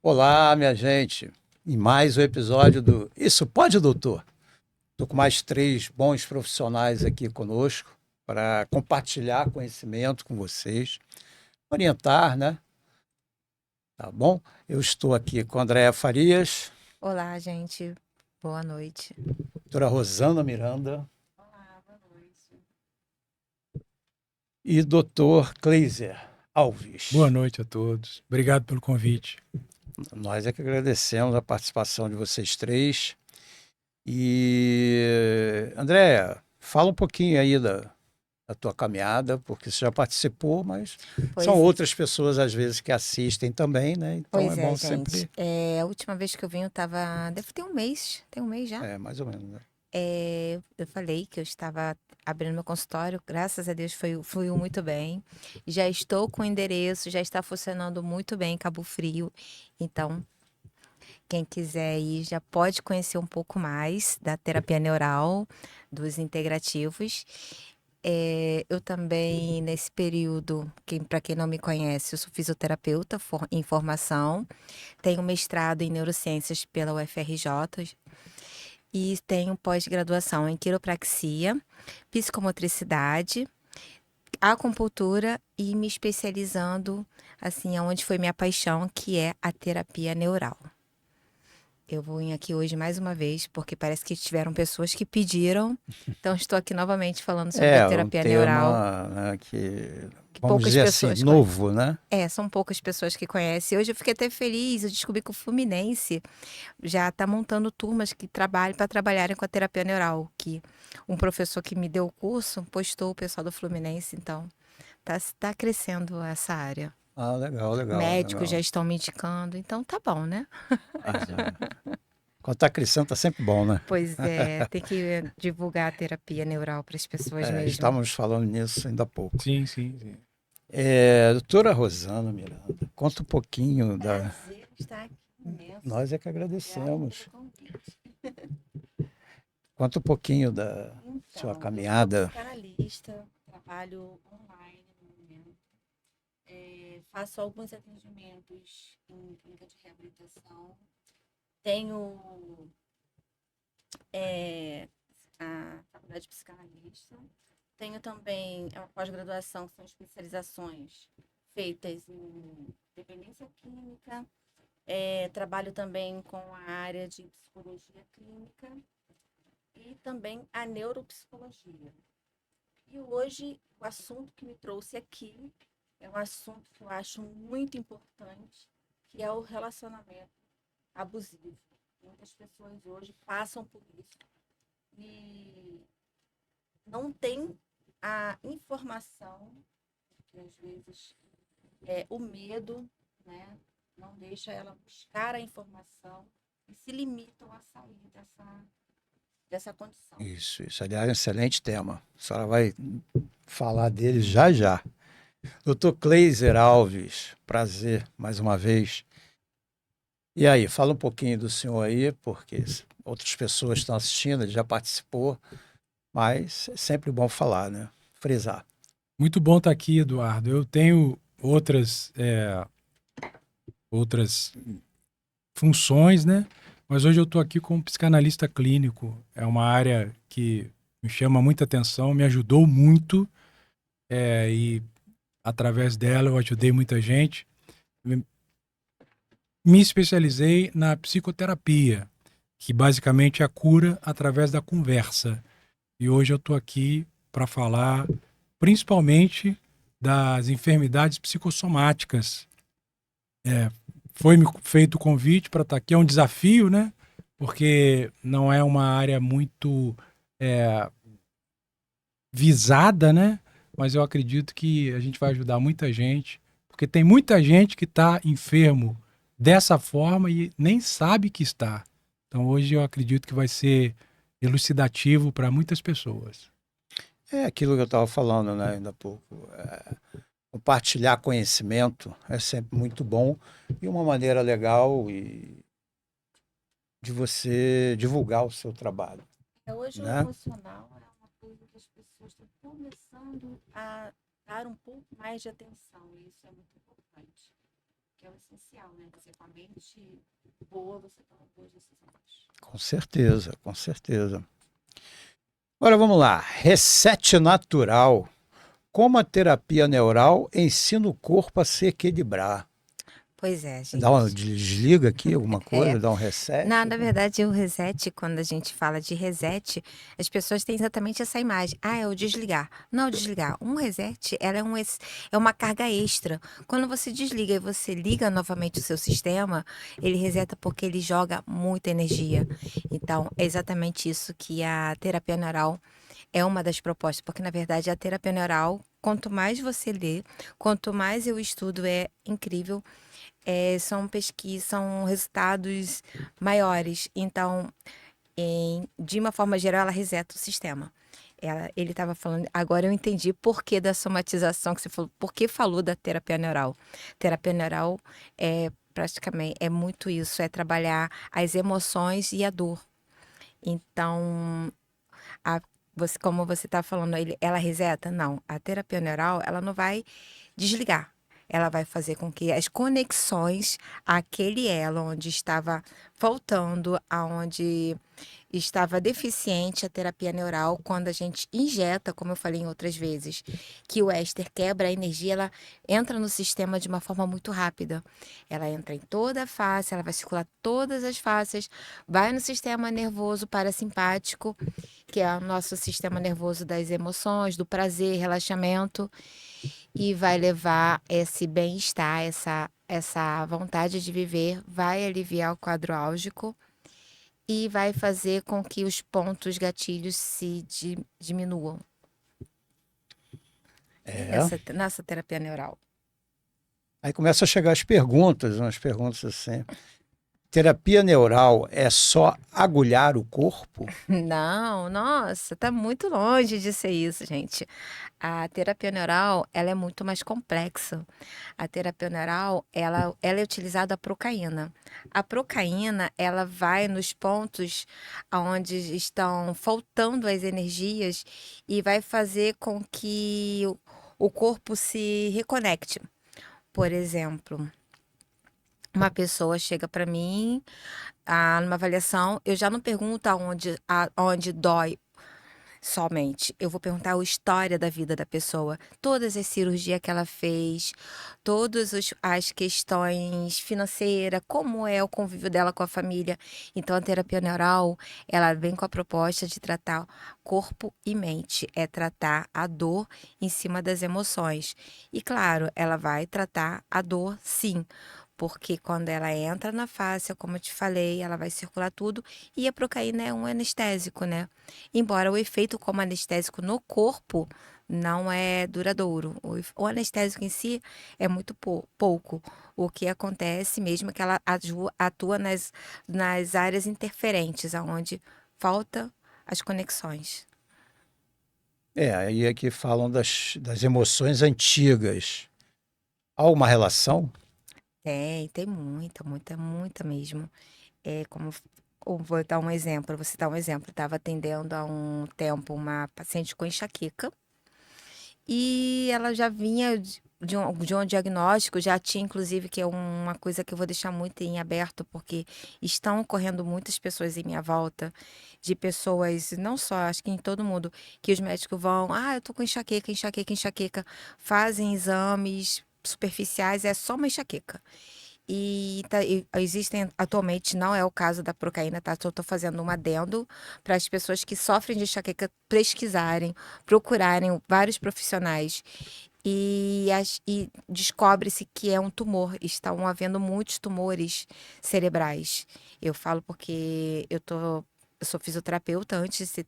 Olá, minha gente, em mais um episódio do Isso Pode, Doutor? Estou com mais três bons profissionais aqui conosco para compartilhar conhecimento com vocês, orientar, né? Tá bom? Eu estou aqui com a Andréa Farias, Olá, gente. Boa noite. doutora Rosana Miranda Olá, boa noite. e doutor Kleiser Boa Alves. noite a todos. Obrigado pelo convite. Nós é que agradecemos a participação de vocês três. E, Andréa, fala um pouquinho aí da tua caminhada, porque você já participou, mas são Pois, outras pessoas, às vezes, que assistem também, né? Então é pois é, bom gente. sempre. A última vez que eu vim, eu tava. Deve ter um mês. Tem um mês já? É, mais ou menos, né? Eu falei que eu estava abrindo meu consultório. Graças a Deus fluiu muito bem. Já estou com o endereço, já está funcionando muito bem em Cabo Frio. Então, quem quiser ir já pode conhecer um pouco mais da terapia neural, dos integrativos. Eu também, nesse período, para quem não me conhece, eu sou fisioterapeuta em formação, tenho mestrado em neurociências pela UFRJ e tenho pós-graduação em quiropraxia, psicomotricidade, acupuntura e me especializando, assim, aonde foi minha paixão, que é a terapia neural. Eu vou vir aqui hoje mais uma vez, porque parece que tiveram pessoas que pediram. Então, estou aqui novamente falando sobre a É um terapia neural, tema, né, que, que vamos poucas dizer assim, pessoas conhecem. novo, né? São poucas pessoas que conhecem. Hoje eu fiquei até feliz, eu descobri que o Fluminense já está montando turmas que trabalham para trabalharem com a terapia neural, que um professor que me deu o curso postou o pessoal do Fluminense, então tá crescendo essa área. Ah, legal, legal, Médicos já legal. estão me indicando, então tá bom, né? Ah, quando está crescendo, está sempre bom, né? Pois é, tem que divulgar a terapia neural para as pessoas É, mesmo. estávamos falando nisso ainda há pouco. Sim, sim, sim. Doutora Rosana Miranda, conta um pouquinho da. Prazer estar aqui imenso. Nós é que Obrigada agradecemos. pelo convite. Conta um pouquinho da sua Então, eu caminhada. sou psicanalista, trabalho online no momento. Faço alguns atendimentos em clínica de reabilitação. Tenho a faculdade de psicanalista. Tenho também a pós-graduação, que são especializações feitas em dependência química. Trabalho também com a área de psicologia clínica e também a neuropsicologia. E hoje o assunto que me trouxe aqui é um assunto que eu acho muito importante, que é o relacionamento abusivo. Muitas pessoas hoje passam por isso e não têm a informação, que às vezes o medo, né, não deixa ela buscar a informação e se limitam a sair dessa condição. Isso. Aliás, é um excelente tema. A senhora vai falar dele já já. Doutor Kleiser Alves, prazer mais uma vez. E aí, fala um pouquinho do senhor aí, porque outras pessoas estão assistindo, ele já participou, mas é sempre bom falar, né? Frisar. Muito bom estar aqui, Eduardo. Eu tenho outras funções, né? Mas hoje eu estou aqui como psicanalista clínico. É uma área que me chama muita atenção, me ajudou muito, e através dela eu ajudei muita gente. Me especializei na psicoterapia, que basicamente é a cura através da conversa. E hoje eu estou aqui para falar principalmente das enfermidades psicossomáticas. Foi-me feito o convite para estar aqui, é um desafio, né? Porque não é uma área muito visada, né? Mas eu acredito que a gente vai ajudar muita gente, porque tem muita gente que está enfermo dessa forma e nem sabe que está. Então hoje eu acredito que vai ser elucidativo para muitas pessoas. É aquilo que eu estava falando, né, ainda há pouco. Compartilhar conhecimento é sempre muito bom e uma maneira legal de você divulgar o seu trabalho, Hoje o né? emocional é uma coisa que as pessoas estão começando a dar um pouco mais de atenção, e isso é muito importante. que é o essencial, né? Você com a mente boa, você toma boas decisões. Com certeza, com certeza. Agora vamos lá. Reset natural. Como a terapia neural ensina o corpo a se equilibrar. Pois é, Dá uma gente. desliga aqui, alguma coisa, É. dá um reset. Na verdade, o reset, quando a gente fala de reset, as pessoas têm exatamente essa imagem. Ah, é o desligar. Não, é o desligar. Um reset, ela é uma carga extra. Quando você desliga e você liga novamente o seu sistema, ele reseta porque ele joga muita energia. Então, é exatamente isso que a terapia neural é uma das propostas, porque na verdade a terapia neural, quanto mais você lê, quanto mais eu estudo, é incrível. São pesquisas, são resultados maiores. Então, de uma forma geral, ela reseta o sistema. Ele estava falando, agora eu entendi por que da somatização que você falou, por que falou da terapia neural. Terapia neural praticamente é muito isso, é trabalhar as emoções e a dor. Então, como você está falando, ela reseta? Não, a terapia neural, ela não vai desligar. Ela vai fazer com que as conexões àquele elo onde estava faltando, aonde estava deficiente a terapia neural, quando a gente injeta, como eu falei em outras vezes, que o éster quebra a energia, ela entra no sistema de uma forma muito rápida. Ela entra em toda a face, ela vai circular todas as faces, vai no sistema nervoso parasimpático, que é o nosso sistema nervoso das emoções, do prazer, relaxamento, e vai levar esse bem-estar, essa vontade de viver, vai aliviar o quadro álgico e vai fazer com que os pontos gatilhos se diminuam. Nessa terapia neural. Aí começa a chegar as perguntas, umas perguntas assim. Terapia neural é só agulhar o corpo? Não, nossa, tá muito longe de ser isso, gente. A terapia neural, ela é muito mais complexa. A terapia neural, ela é utilizada a procaína. A procaína, ela vai nos pontos onde estão faltando as energias e vai fazer com que o corpo se reconecte. Por exemplo, uma pessoa chega para mim, numa avaliação, eu já não pergunto aonde dói somente. Eu vou perguntar a história da vida da pessoa, todas as cirurgias que ela fez, todas as questões financeiras, como é o convívio dela com a família. Então, a terapia neural, ela vem com a proposta de tratar corpo e mente, é tratar a dor em cima das emoções. E claro, ela vai tratar a dor, sim. Porque quando ela entra na face, como eu te falei, ela vai circular tudo. E a procaína é um anestésico, né? Embora o efeito como anestésico no corpo não é duradouro. O anestésico em si é muito pouco. O que acontece mesmo é que ela atua nas áreas interferentes, onde falta as conexões. Aí aqui falam das emoções antigas. Há uma relação? Tem muita, muita, muita mesmo. Vou dar um exemplo, vou citar um exemplo. Estava atendendo há um tempo uma paciente com enxaqueca e ela já vinha de um diagnóstico, já tinha inclusive, que é uma coisa que eu vou deixar muito em aberto, porque estão ocorrendo muitas pessoas em minha volta, de pessoas, não só, acho que em todo mundo, que os médicos vão, eu tô com enxaqueca, enxaqueca, enxaqueca, fazem exames superficiais, é só uma enxaqueca. E existem atualmente, não é o caso da procaína, tá? Eu estou fazendo um adendo para as pessoas que sofrem de enxaqueca pesquisarem, procurarem vários profissionais. E descobre-se que é um tumor. Estão havendo muitos tumores cerebrais. Eu falo porque eu sou fisioterapeuta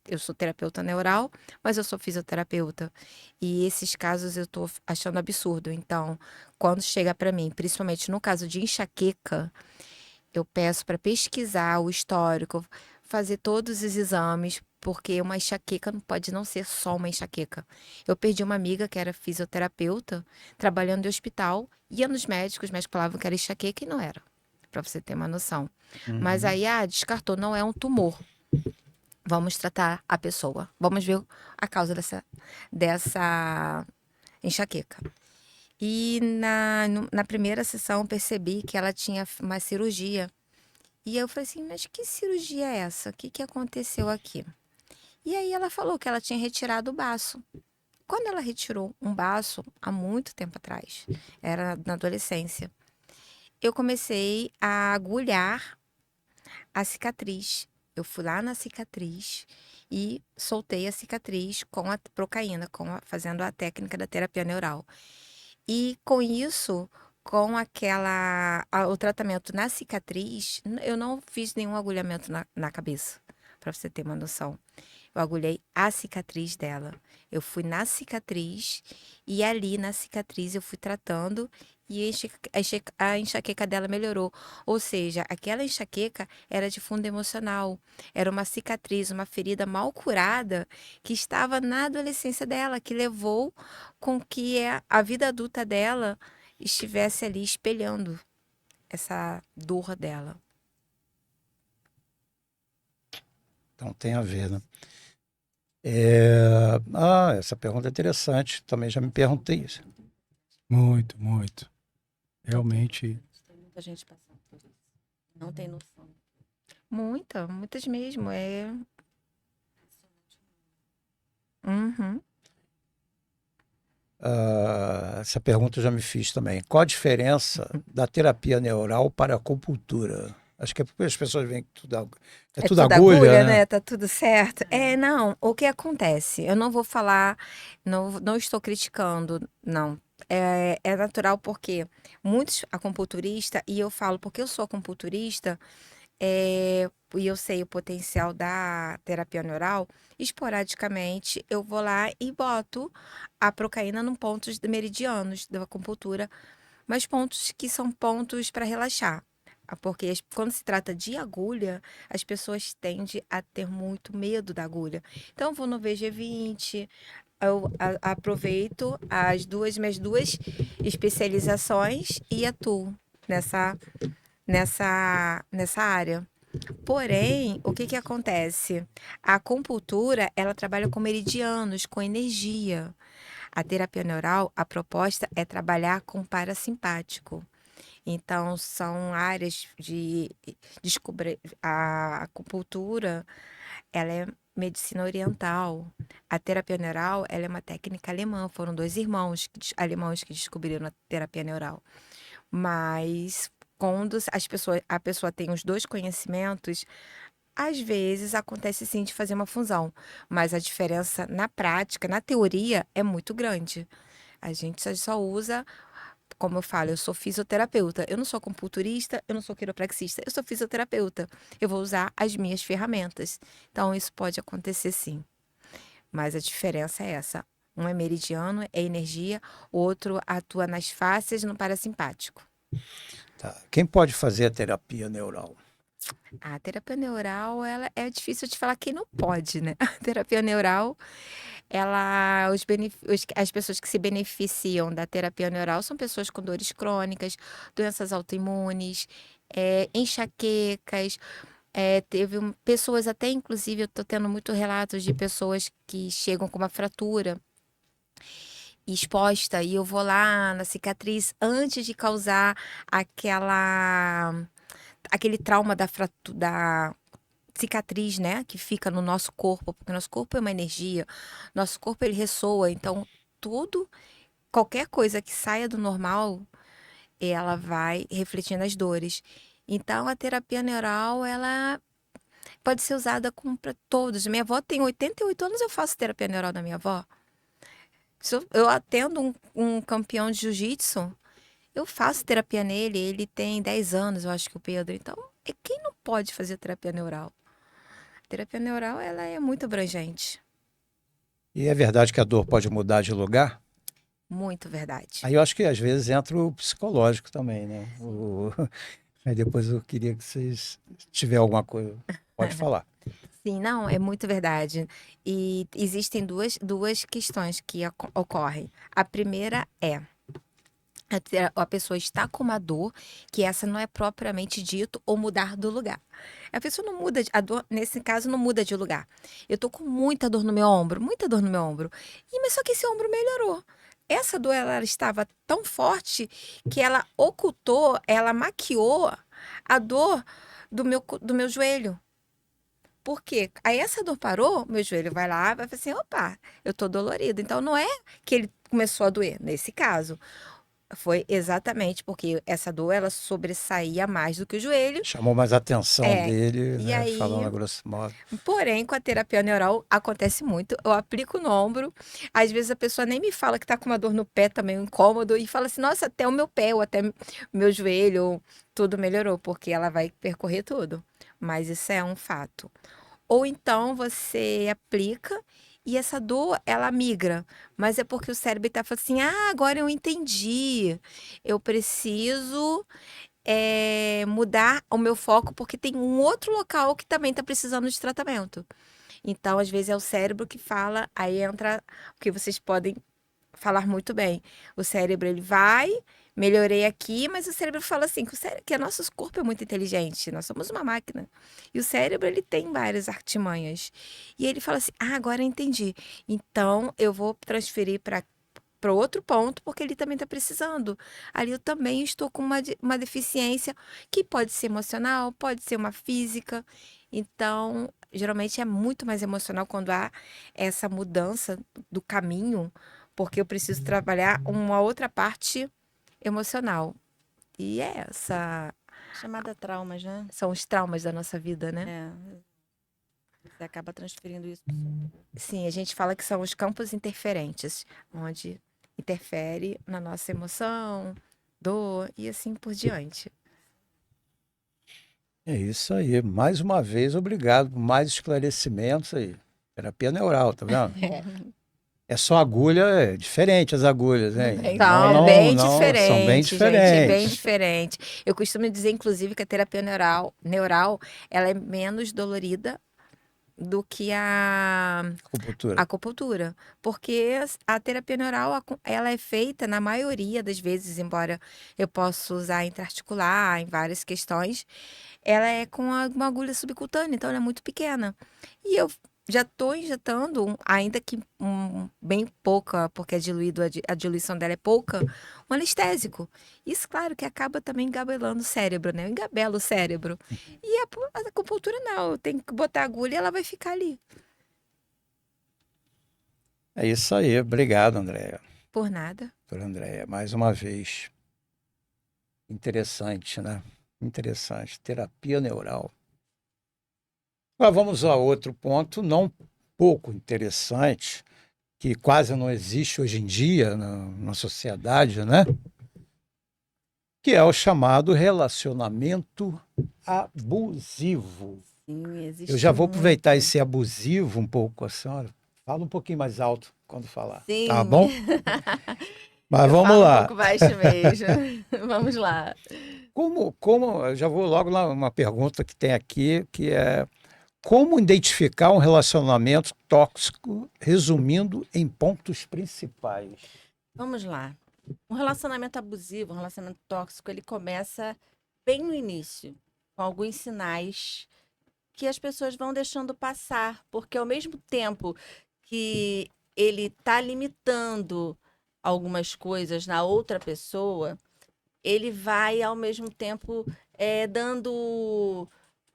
eu sou terapeuta neural, mas eu sou fisioterapeuta. E esses casos eu tô achando absurdo. Então, quando chega para mim, principalmente no caso de enxaqueca, eu peço para pesquisar o histórico, fazer todos os exames, porque uma enxaqueca não pode não ser só uma enxaqueca. Eu perdi uma amiga que era fisioterapeuta, trabalhando em hospital, ia nos médicos, os médicos falavam que era enxaqueca e não era, para você ter uma noção. Mas aí, descartou, não é um tumor. Vamos tratar a pessoa. Vamos ver a causa dessa enxaqueca. E na primeira sessão eu percebi que ela tinha uma cirurgia. E eu falei assim, mas que cirurgia é essa? O que que aconteceu aqui? E aí ela falou que ela tinha retirado o baço. Quando ela retirou um baço, há muito tempo atrás, era na adolescência, eu comecei a agulhar a cicatriz. Eu fui lá na cicatriz e soltei a cicatriz com a procaína, fazendo a técnica da terapia neural. E com isso, com o tratamento na cicatriz, eu não fiz nenhum agulhamento na cabeça, para você ter uma noção. Eu agulhei a cicatriz dela. Eu fui na cicatriz e ali na cicatriz eu fui tratando e a enxaqueca dela melhorou. Ou seja, aquela enxaqueca era de fundo emocional. Era uma cicatriz, uma ferida mal curada que estava na adolescência dela, que levou com que a vida adulta dela estivesse ali espelhando essa dor dela. Então tem a ver, né? Essa pergunta é interessante. Também já me perguntei isso. Muito, muito. Realmente. Tem muita gente passando por isso. Não tem noção. Muitas mesmo. Uhum. Essa pergunta eu já me fiz também. Qual a diferença da terapia neural para a acupuntura? Acho que é porque as pessoas veem que é tudo agulha, né? Tá tudo certo. Não, o que acontece? Eu não vou falar, não estou criticando, não. É natural porque muitos acupunturistas, e eu falo porque eu sou acupunturista, e eu sei o potencial da terapia neural, esporadicamente eu vou lá e boto a procaína em pontos meridianos da acupuntura, mas pontos que são pontos para relaxar. Porque quando se trata de agulha, as pessoas tendem a ter muito medo da agulha. Então, eu vou no VG20, eu aproveito minhas duas especializações e atuo nessa área. Porém, o que que acontece? A acupuntura, ela trabalha com meridianos, com energia. A terapia neural, a proposta é trabalhar com parasimpático. Então, são áreas de descobrir. A acupuntura, ela é medicina oriental. A terapia neural, ela é uma técnica alemã. Foram dois irmãos alemães que descobriram a terapia neural. Mas quando a pessoa tem os dois conhecimentos, às vezes acontece sim de fazer uma fusão, mas a diferença na prática, na teoria, é muito grande. A gente só usa, como eu falo, eu sou fisioterapeuta. Eu não sou acupunturista, eu não sou quiropraxista, eu sou fisioterapeuta. Eu vou usar as minhas ferramentas. Então, isso pode acontecer sim. Mas a diferença é essa. Um é meridiano, é energia, o outro atua nas fáscias, no parasimpático. Tá. Quem pode fazer a terapia neural? A terapia neural, ela é difícil de falar quem não pode, né? A terapia neural, as pessoas que se beneficiam da terapia neural são pessoas com dores crônicas, doenças autoimunes, enxaquecas. Pessoas até, inclusive, eu estou tendo muito relatos de pessoas que chegam com uma fratura exposta e eu vou lá na cicatriz antes de causar aquele trauma da cicatriz, né, que fica no nosso corpo, porque nosso corpo é uma energia, nosso corpo ele ressoa, então qualquer coisa que saia do normal, ela vai refletir nas dores. Então a terapia neural, ela pode ser usada para todos. Minha avó tem 88 anos, eu faço terapia neural da minha avó. Eu atendo um campeão de jiu-jitsu, eu faço terapia nele, ele tem 10 anos, eu acho que o Pedro. Então, quem não pode fazer terapia neural? A terapia neural, ela é muito abrangente. E é verdade que a dor pode mudar de lugar? Muito verdade. Aí eu acho que às vezes entra o psicológico também, né? Aí depois eu queria que vocês tiverem alguma coisa, pode falar. Sim, não, é muito verdade. E existem duas questões que ocorrem. A primeira é a pessoa está com uma dor que essa não é propriamente dito ou mudar do lugar. A pessoa não muda, a dor, nesse caso, não muda de lugar. Eu tô com muita dor no meu ombro, mas só que esse ombro melhorou. essa dor ela estava tão forte que ela ocultou, ela maquiou a dor do meu joelho. Por quê? Aí essa dor parou, meu joelho vai lá, vai falar assim, opa, eu tô dolorido. Então não é que ele começou a doer, nesse caso. Foi exatamente porque essa dor, ela sobressaía mais do que o joelho. Chamou mais a atenção É, dele, e né? aí, Falando a grosso modo. porém, com a terapia neural acontece muito. Eu aplico no ombro, às vezes a pessoa nem me fala que tá com uma dor no pé também, um incômodo, e fala assim, nossa, até o meu pé, ou até meu joelho, tudo melhorou, porque ela vai percorrer tudo. Mas isso é um fato. Ou então você aplica e essa dor, ela migra. Mas é porque o cérebro está falando assim: ah, agora eu entendi. Eu preciso mudar o meu foco porque tem um outro local que também está precisando de tratamento. Então, às vezes, é o cérebro que fala, aí entra o que vocês podem falar muito bem. O cérebro, ele vai, melhorei aqui, mas o cérebro fala assim, que o nosso corpo é muito inteligente, nós somos uma máquina. E o cérebro, ele tem várias artimanhas. E ele fala assim, ah, agora eu entendi. Então, eu vou transferir para outro ponto, porque ele também está precisando. Ali eu também estou com uma deficiência que pode ser emocional, pode ser uma física. Então, geralmente é muito mais emocional quando há essa mudança do caminho, porque eu preciso trabalhar uma outra parte emocional. E Chamada traumas, né? são os traumas da nossa vida, né? É. Você acaba transferindo isso pro seu. Sim, a gente fala que são os campos interferentes, onde interfere na nossa emoção, dor e assim por diante. É isso aí. Mais uma vez, obrigado por mais esclarecimentos aí. Terapia neural, tá vendo? É só agulha, é diferente as agulhas, hein? São bem São bem diferentes, gente, bem diferentes. diferente. Eu costumo dizer, inclusive, que a terapia neural ela é menos dolorida do que a Acupuntura. acupuntura, porque a terapia neural ela é feita na maioria das vezes, embora eu possa usar intraarticular em várias questões, ela é com uma agulha subcutânea, então ela é muito pequena. E eu já estou injetando, ainda que bem pouca, porque é diluído, a diluição dela é pouca, um anestésico. Isso, claro, que acaba também engabelando o cérebro, né? Eu engabelo o cérebro. E a acupuntura não, eu tenho que botar a agulha e ela vai ficar ali. É isso aí. Obrigado, Andréia. Por nada. Doutora Andréia, mais uma vez. Interessante, né? Interessante. Terapia neural. Agora vamos a outro ponto, não pouco interessante, que quase não existe hoje em dia na sociedade, né? Que é o chamado relacionamento abusivo. Sim, existe Eu já vou aproveitar muito. esse abusivo um pouco com a senhora. Fala um pouquinho mais alto quando falar. Sim. Tá bom? Mas Eu vamos falo lá. um pouco baixo mesmo. Vamos lá. Eu já vou logo lá uma pergunta que tem aqui, que é como identificar um relacionamento tóxico, resumindo em pontos principais. Vamos lá. Um relacionamento abusivo, um relacionamento tóxico, ele começa bem no início, com alguns sinais que as pessoas vão deixando passar, porque ao mesmo tempo que ele está limitando algumas coisas na outra pessoa, ele vai ao mesmo tempo dando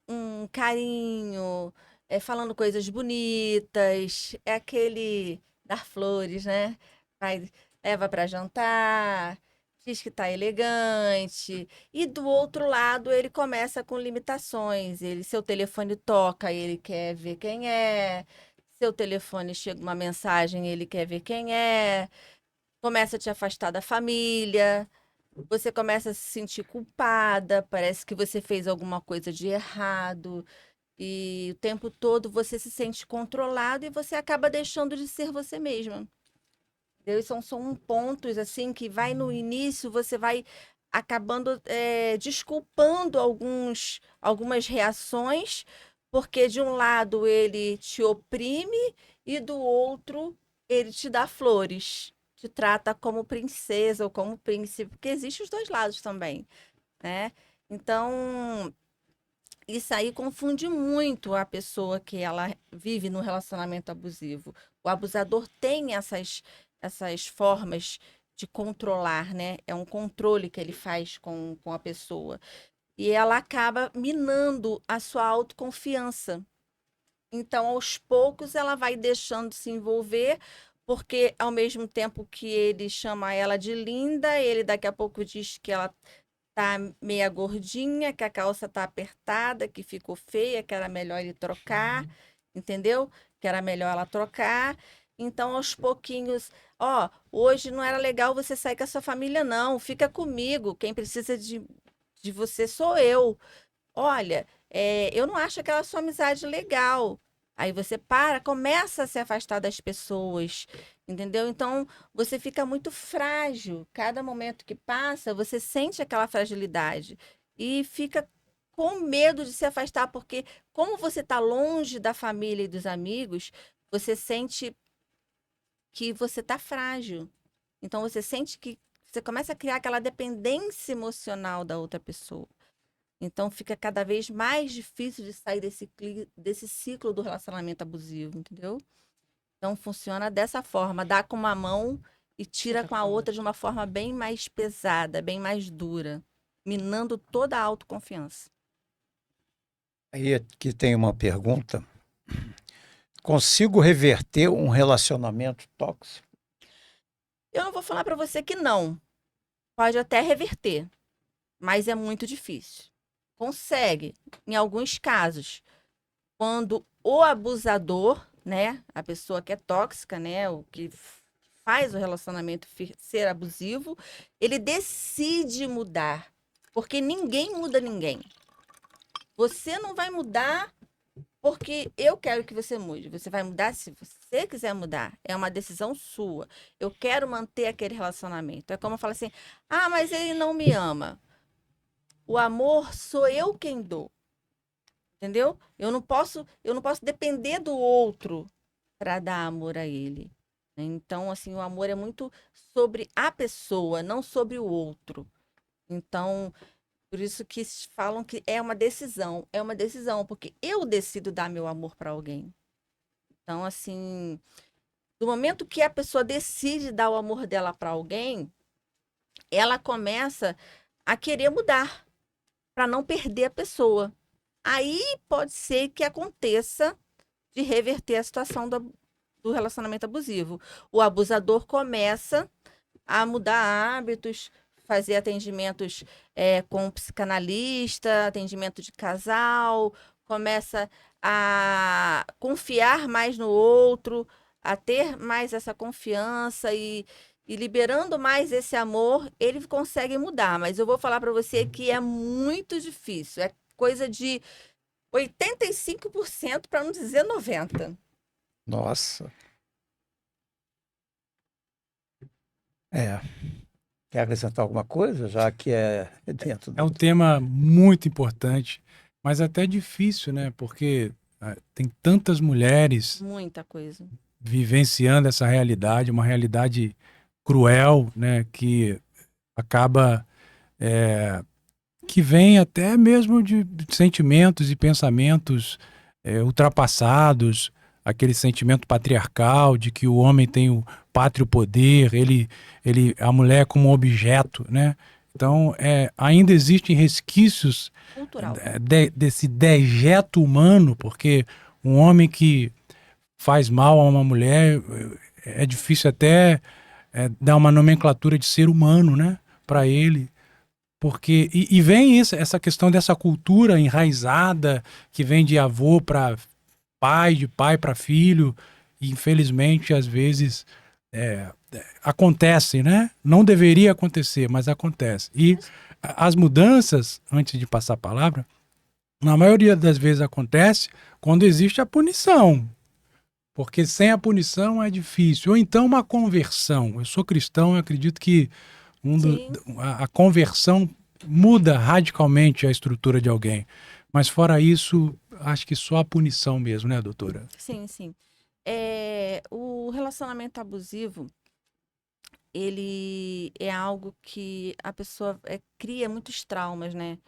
um carinho, falando coisas bonitas, é aquele dar flores, né? Vai, leva para jantar, diz que tá elegante. E do outro lado, ele começa com limitações. Seu telefone toca, ele quer ver quem é. Seu telefone chega uma mensagem, ele quer ver quem é. Começa a te afastar da família. Você começa a se sentir culpada, parece que você fez alguma coisa de errado, e o tempo todo você se sente controlado e você acaba deixando de ser você mesma. Entendeu? E são pontos assim que vai no início, você vai acabando desculpando algumas reações, porque de um lado ele te oprime e do outro ele te dá flores, te trata como princesa ou como príncipe, porque existem os dois lados também, né? Então, isso aí confunde muito a pessoa que ela vive no relacionamento abusivo. O abusador tem essas formas de controlar, né? É um controle que ele faz com a pessoa. E ela acaba minando a sua autoconfiança. Então, aos poucos, ela vai deixando se envolver, porque ao mesmo tempo que ele chama ela de linda, ele daqui a pouco diz que ela tá meia gordinha, que a calça tá apertada, que ficou feia, que era melhor ele trocar, entendeu? Que era melhor ela trocar. Então, aos pouquinhos, ó, hoje não era legal você sair com a sua família, não. Fica comigo. Quem precisa de você sou eu. Olha, eu não acho aquela sua amizade legal. Aí você começa a se afastar das pessoas, entendeu? Então você fica muito frágil. Cada momento que passa, você sente aquela fragilidade e fica com medo de se afastar, porque como você está longe da família e dos amigos, você sente que você está frágil. Então você sente que você começa a criar aquela dependência emocional da outra pessoa. Então fica cada vez mais difícil de sair desse ciclo do relacionamento abusivo, entendeu? Então funciona dessa forma, dá com uma mão e tira com a outra de uma forma bem mais pesada, bem mais dura, minando toda a autoconfiança. Aí aqui tem uma pergunta. Consigo reverter um relacionamento tóxico? Eu não vou falar para você que não. Pode até reverter, mas é muito difícil. Consegue, em alguns casos, quando o abusador, né, a pessoa que é tóxica, né, o que faz o relacionamento ser abusivo, ele decide mudar, porque ninguém muda ninguém. Você não vai mudar porque eu quero que você mude. Você vai mudar se você quiser mudar. É uma decisão sua. Eu quero manter aquele relacionamento. É como eu falo assim: ah, mas ele não me ama. O amor sou eu quem dou. Entendeu? Eu não posso depender do outro para dar amor a ele. Então, assim, o amor é muito sobre a pessoa, não sobre o outro. Então, por isso que falam que é uma decisão, porque eu decido dar meu amor para alguém. Então, assim, do momento que a pessoa decide dar o amor dela para alguém, ela começa a querer mudar para não perder a pessoa. Aí pode ser que aconteça de reverter a situação do relacionamento abusivo. O abusador começa a mudar hábitos, fazer atendimentos com psicanalista, atendimento de casal, começa a confiar mais no outro, a ter mais essa confiança e liberando mais esse amor, ele consegue mudar. Mas eu vou falar para você que é muito difícil, é coisa de 85% para não dizer 90%. Nossa. É. Quer acrescentar alguma coisa, já que é dentro É um do... tema muito importante, mas até difícil, né? Porque tem tantas mulheres Muita coisa. vivenciando essa realidade, uma realidade cruel, né? Que acaba que vem até mesmo de sentimentos e pensamentos ultrapassados, aquele sentimento patriarcal de que o homem tem o pátrio poder, a mulher como objeto, né? Então, ainda existem resquícios Cultural. desse dejeto humano, porque um homem que faz mal a uma mulher é difícil até dar uma nomenclatura de ser humano, né? Para ele. Porque, e vem essa questão dessa cultura enraizada que vem de avô para pai, de pai para filho, e infelizmente às vezes acontece, né? Não deveria acontecer, mas acontece. E as mudanças, antes de passar a palavra, na maioria das vezes acontece quando existe a punição. Porque sem a punição é difícil. Ou então uma conversão. Eu sou cristão, eu acredito que Sim, a conversão muda radicalmente a estrutura de alguém. Mas fora isso, acho que só a punição mesmo, né, doutora? sim, sim. O relacionamento abusivo, ele é algo que a pessoa cria muitos traumas, né?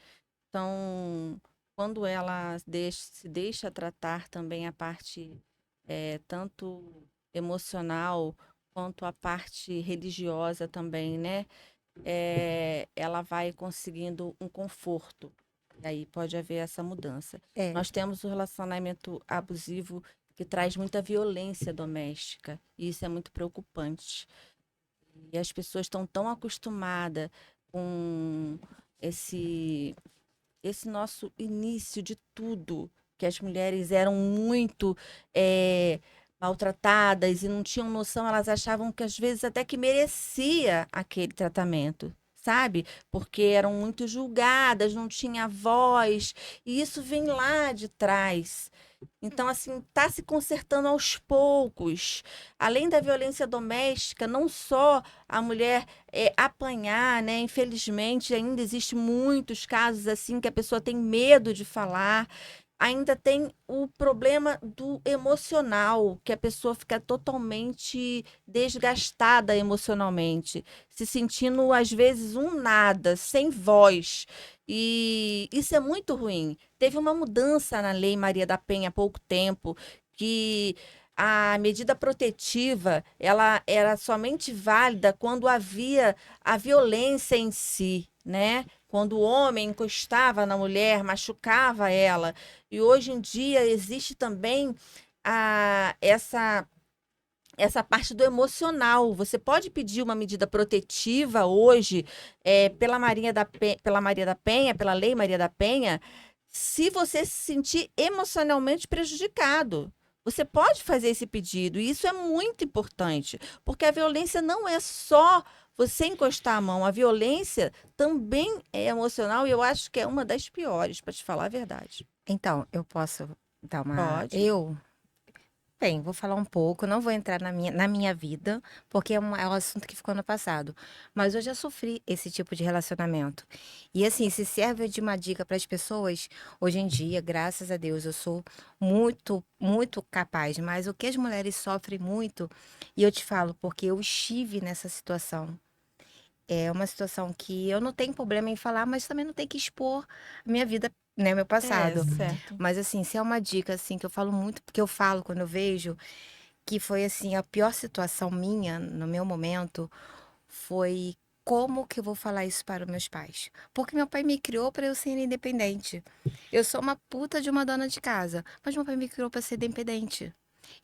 Então, quando ela se deixa tratar também a parte tanto emocional quanto a parte religiosa também, né? Ela vai conseguindo um conforto. E aí pode haver essa mudança. É. Nós temos o relacionamento abusivo que traz muita violência doméstica. E isso é muito preocupante. E as pessoas estão tão acostumadas com esse nosso início de tudo, que as mulheres eram muito maltratadas e não tinham noção, elas achavam que às vezes até que merecia aquele tratamento, sabe? Porque eram muito julgadas, não tinha voz, e isso vem lá de trás. Então, assim, está se consertando aos poucos. Além da violência doméstica, não só a mulher apanhar, né? Infelizmente, ainda existe muitos casos assim que a pessoa tem medo de falar. Ainda tem o problema do emocional, que a pessoa fica totalmente desgastada emocionalmente, se sentindo às vezes um nada, sem voz. E isso é muito ruim. Teve uma mudança na Lei Maria da Penha há pouco tempo, que a medida protetiva, ela era somente válida quando havia a violência em si, né? Quando o homem encostava na mulher, machucava ela. E hoje em dia existe também essa parte do emocional. Você pode pedir uma medida protetiva hoje, pela Maria da Penha, pela Lei Maria da Penha, se você se sentir emocionalmente prejudicado. Você pode fazer esse pedido, e isso é muito importante, porque a violência não é só você encostar a mão, a violência também é emocional, e eu acho que é uma das piores, para te falar a verdade. Então, eu posso dar uma. Pode. Bem, vou falar um pouco, não vou entrar na minha vida, porque é um assunto que ficou no passado. Mas eu já sofri esse tipo de relacionamento. E assim, se serve de uma dica para as pessoas, hoje em dia, graças a Deus, eu sou muito, muito capaz. Mas o que as mulheres sofrem muito, e eu te falo, porque eu estive nessa situação. É uma situação que eu não tenho problema em falar, mas também não tenho que expor a minha vida, né, meu passado. Certo. Mas assim, se é uma dica assim que eu falo muito, porque eu falo quando eu vejo que foi assim a pior situação minha no meu momento foi como que eu vou falar isso para os meus pais? Porque meu pai me criou para eu ser independente. Eu sou uma puta de uma dona de casa, mas meu pai me criou para ser independente.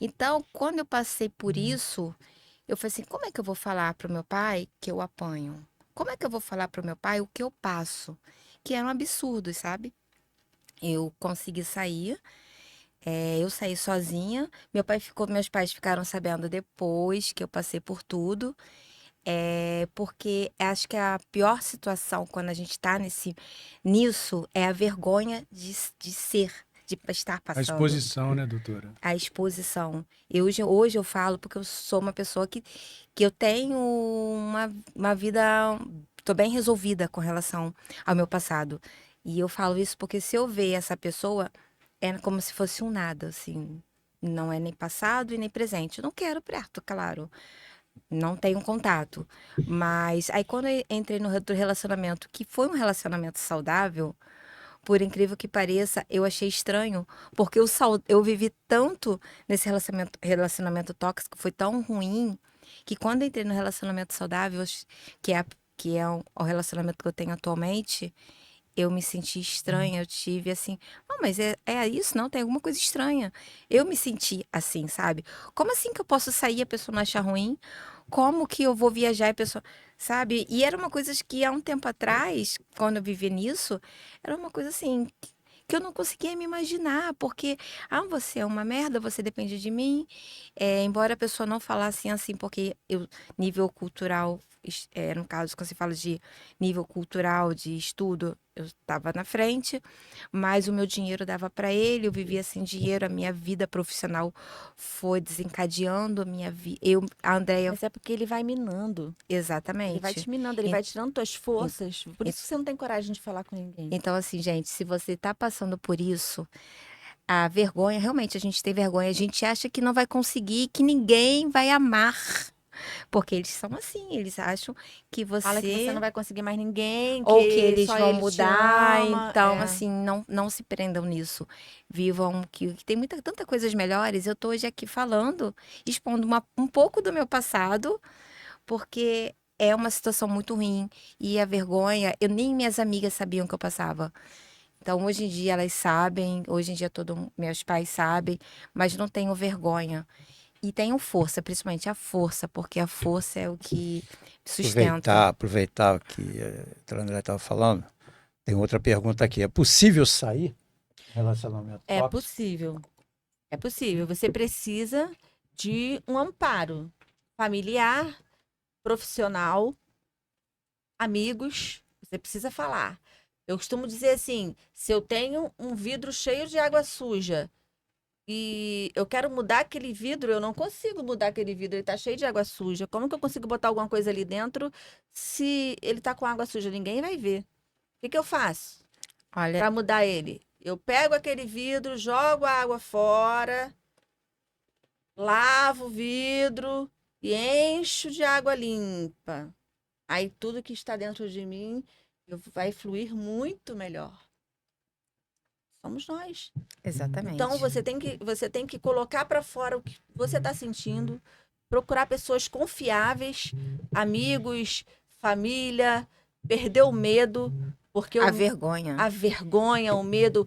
Então, quando eu passei por isso, eu falei assim: como é que eu vou falar para o meu pai que eu apanho? Como é que eu vou falar para o meu pai o que eu passo? Que eram absurdos, sabe? Eu consegui sair, eu saí sozinha. Meus pais ficaram sabendo depois que eu passei por tudo. Porque acho que a pior situação quando a gente tá nisso é a vergonha de ser, de estar A passando. exposição, né, doutora? A exposição. Hoje eu falo porque eu sou uma pessoa que eu tenho uma vida, tô bem resolvida com relação ao meu passado. E eu falo isso porque se eu ver essa pessoa, é como se fosse um nada, assim. Não é nem passado e nem presente. Eu não quero perto, claro. Não tenho contato. Mas aí quando eu entrei no outro relacionamento, que foi um relacionamento saudável, por incrível que pareça, eu achei estranho, porque eu vivi tanto nesse relacionamento tóxico, foi tão ruim, que quando eu entrei no relacionamento saudável, que é o relacionamento que eu tenho atualmente, eu me senti estranha, eu tive assim, mas é isso? Não, tem alguma coisa estranha. Eu me senti assim, sabe? Como assim que eu posso sair e a pessoa não achar ruim? Como que eu vou viajar e a pessoa, sabe? E era uma coisa que há um tempo atrás, quando eu vivia nisso, era uma coisa assim, que eu não conseguia me imaginar, porque, você é uma merda, você depende de mim. Embora a pessoa não falasse assim, porque nível cultural, no caso, quando você fala de nível cultural, de estudo, eu estava na frente, mas o meu dinheiro dava para ele, eu vivia sem dinheiro, a minha vida profissional foi desencadeando a minha vida. A Andrea, Mas é porque ele vai minando. Ele vai exatamente. te minando, ele En- vai tirando tuas forças. Por en- isso que você não tem coragem de falar com ninguém. Então, assim, gente, se você tá passando por isso, a vergonha, realmente, a gente tem vergonha, a gente acha que não vai conseguir, que ninguém vai amar. Porque eles são assim, eles acham que Fala que você não vai conseguir mais ninguém, ou que eles só vão ele te mudar. ama. Então, É. assim, não se prendam nisso. Vivam que tem tantas coisas melhores. Eu tô hoje aqui falando, expondo um pouco do meu passado, porque é uma situação muito ruim. E a vergonha, nem minhas amigas sabiam que eu passava. Então, hoje em dia elas sabem, hoje em dia meus pais sabem, mas não tenho vergonha. E tenho força, principalmente a força, porque a força é o que sustenta. Aproveitar o que a André estava falando. Tem outra pergunta aqui. É possível sair de um relacionamento É tóxico? possível. É possível. Você precisa de um amparo familiar, profissional, amigos. Você precisa falar. Eu costumo dizer assim: se eu tenho um vidro cheio de água suja e eu quero mudar aquele vidro, eu não consigo mudar aquele vidro, ele está cheio de água suja. Como que eu consigo botar alguma coisa ali dentro se ele está com água suja? Ninguém vai ver. O que que eu faço Olha, para mudar ele? Eu pego aquele vidro, jogo a água fora, lavo o vidro e encho de água limpa. Aí tudo que está dentro de mim vai fluir muito melhor. Somos nós. exatamente. Então você tem que colocar para fora o que você está sentindo, procurar pessoas confiáveis, amigos, família, perder o medo, porque A vergonha. a vergonha, o medo,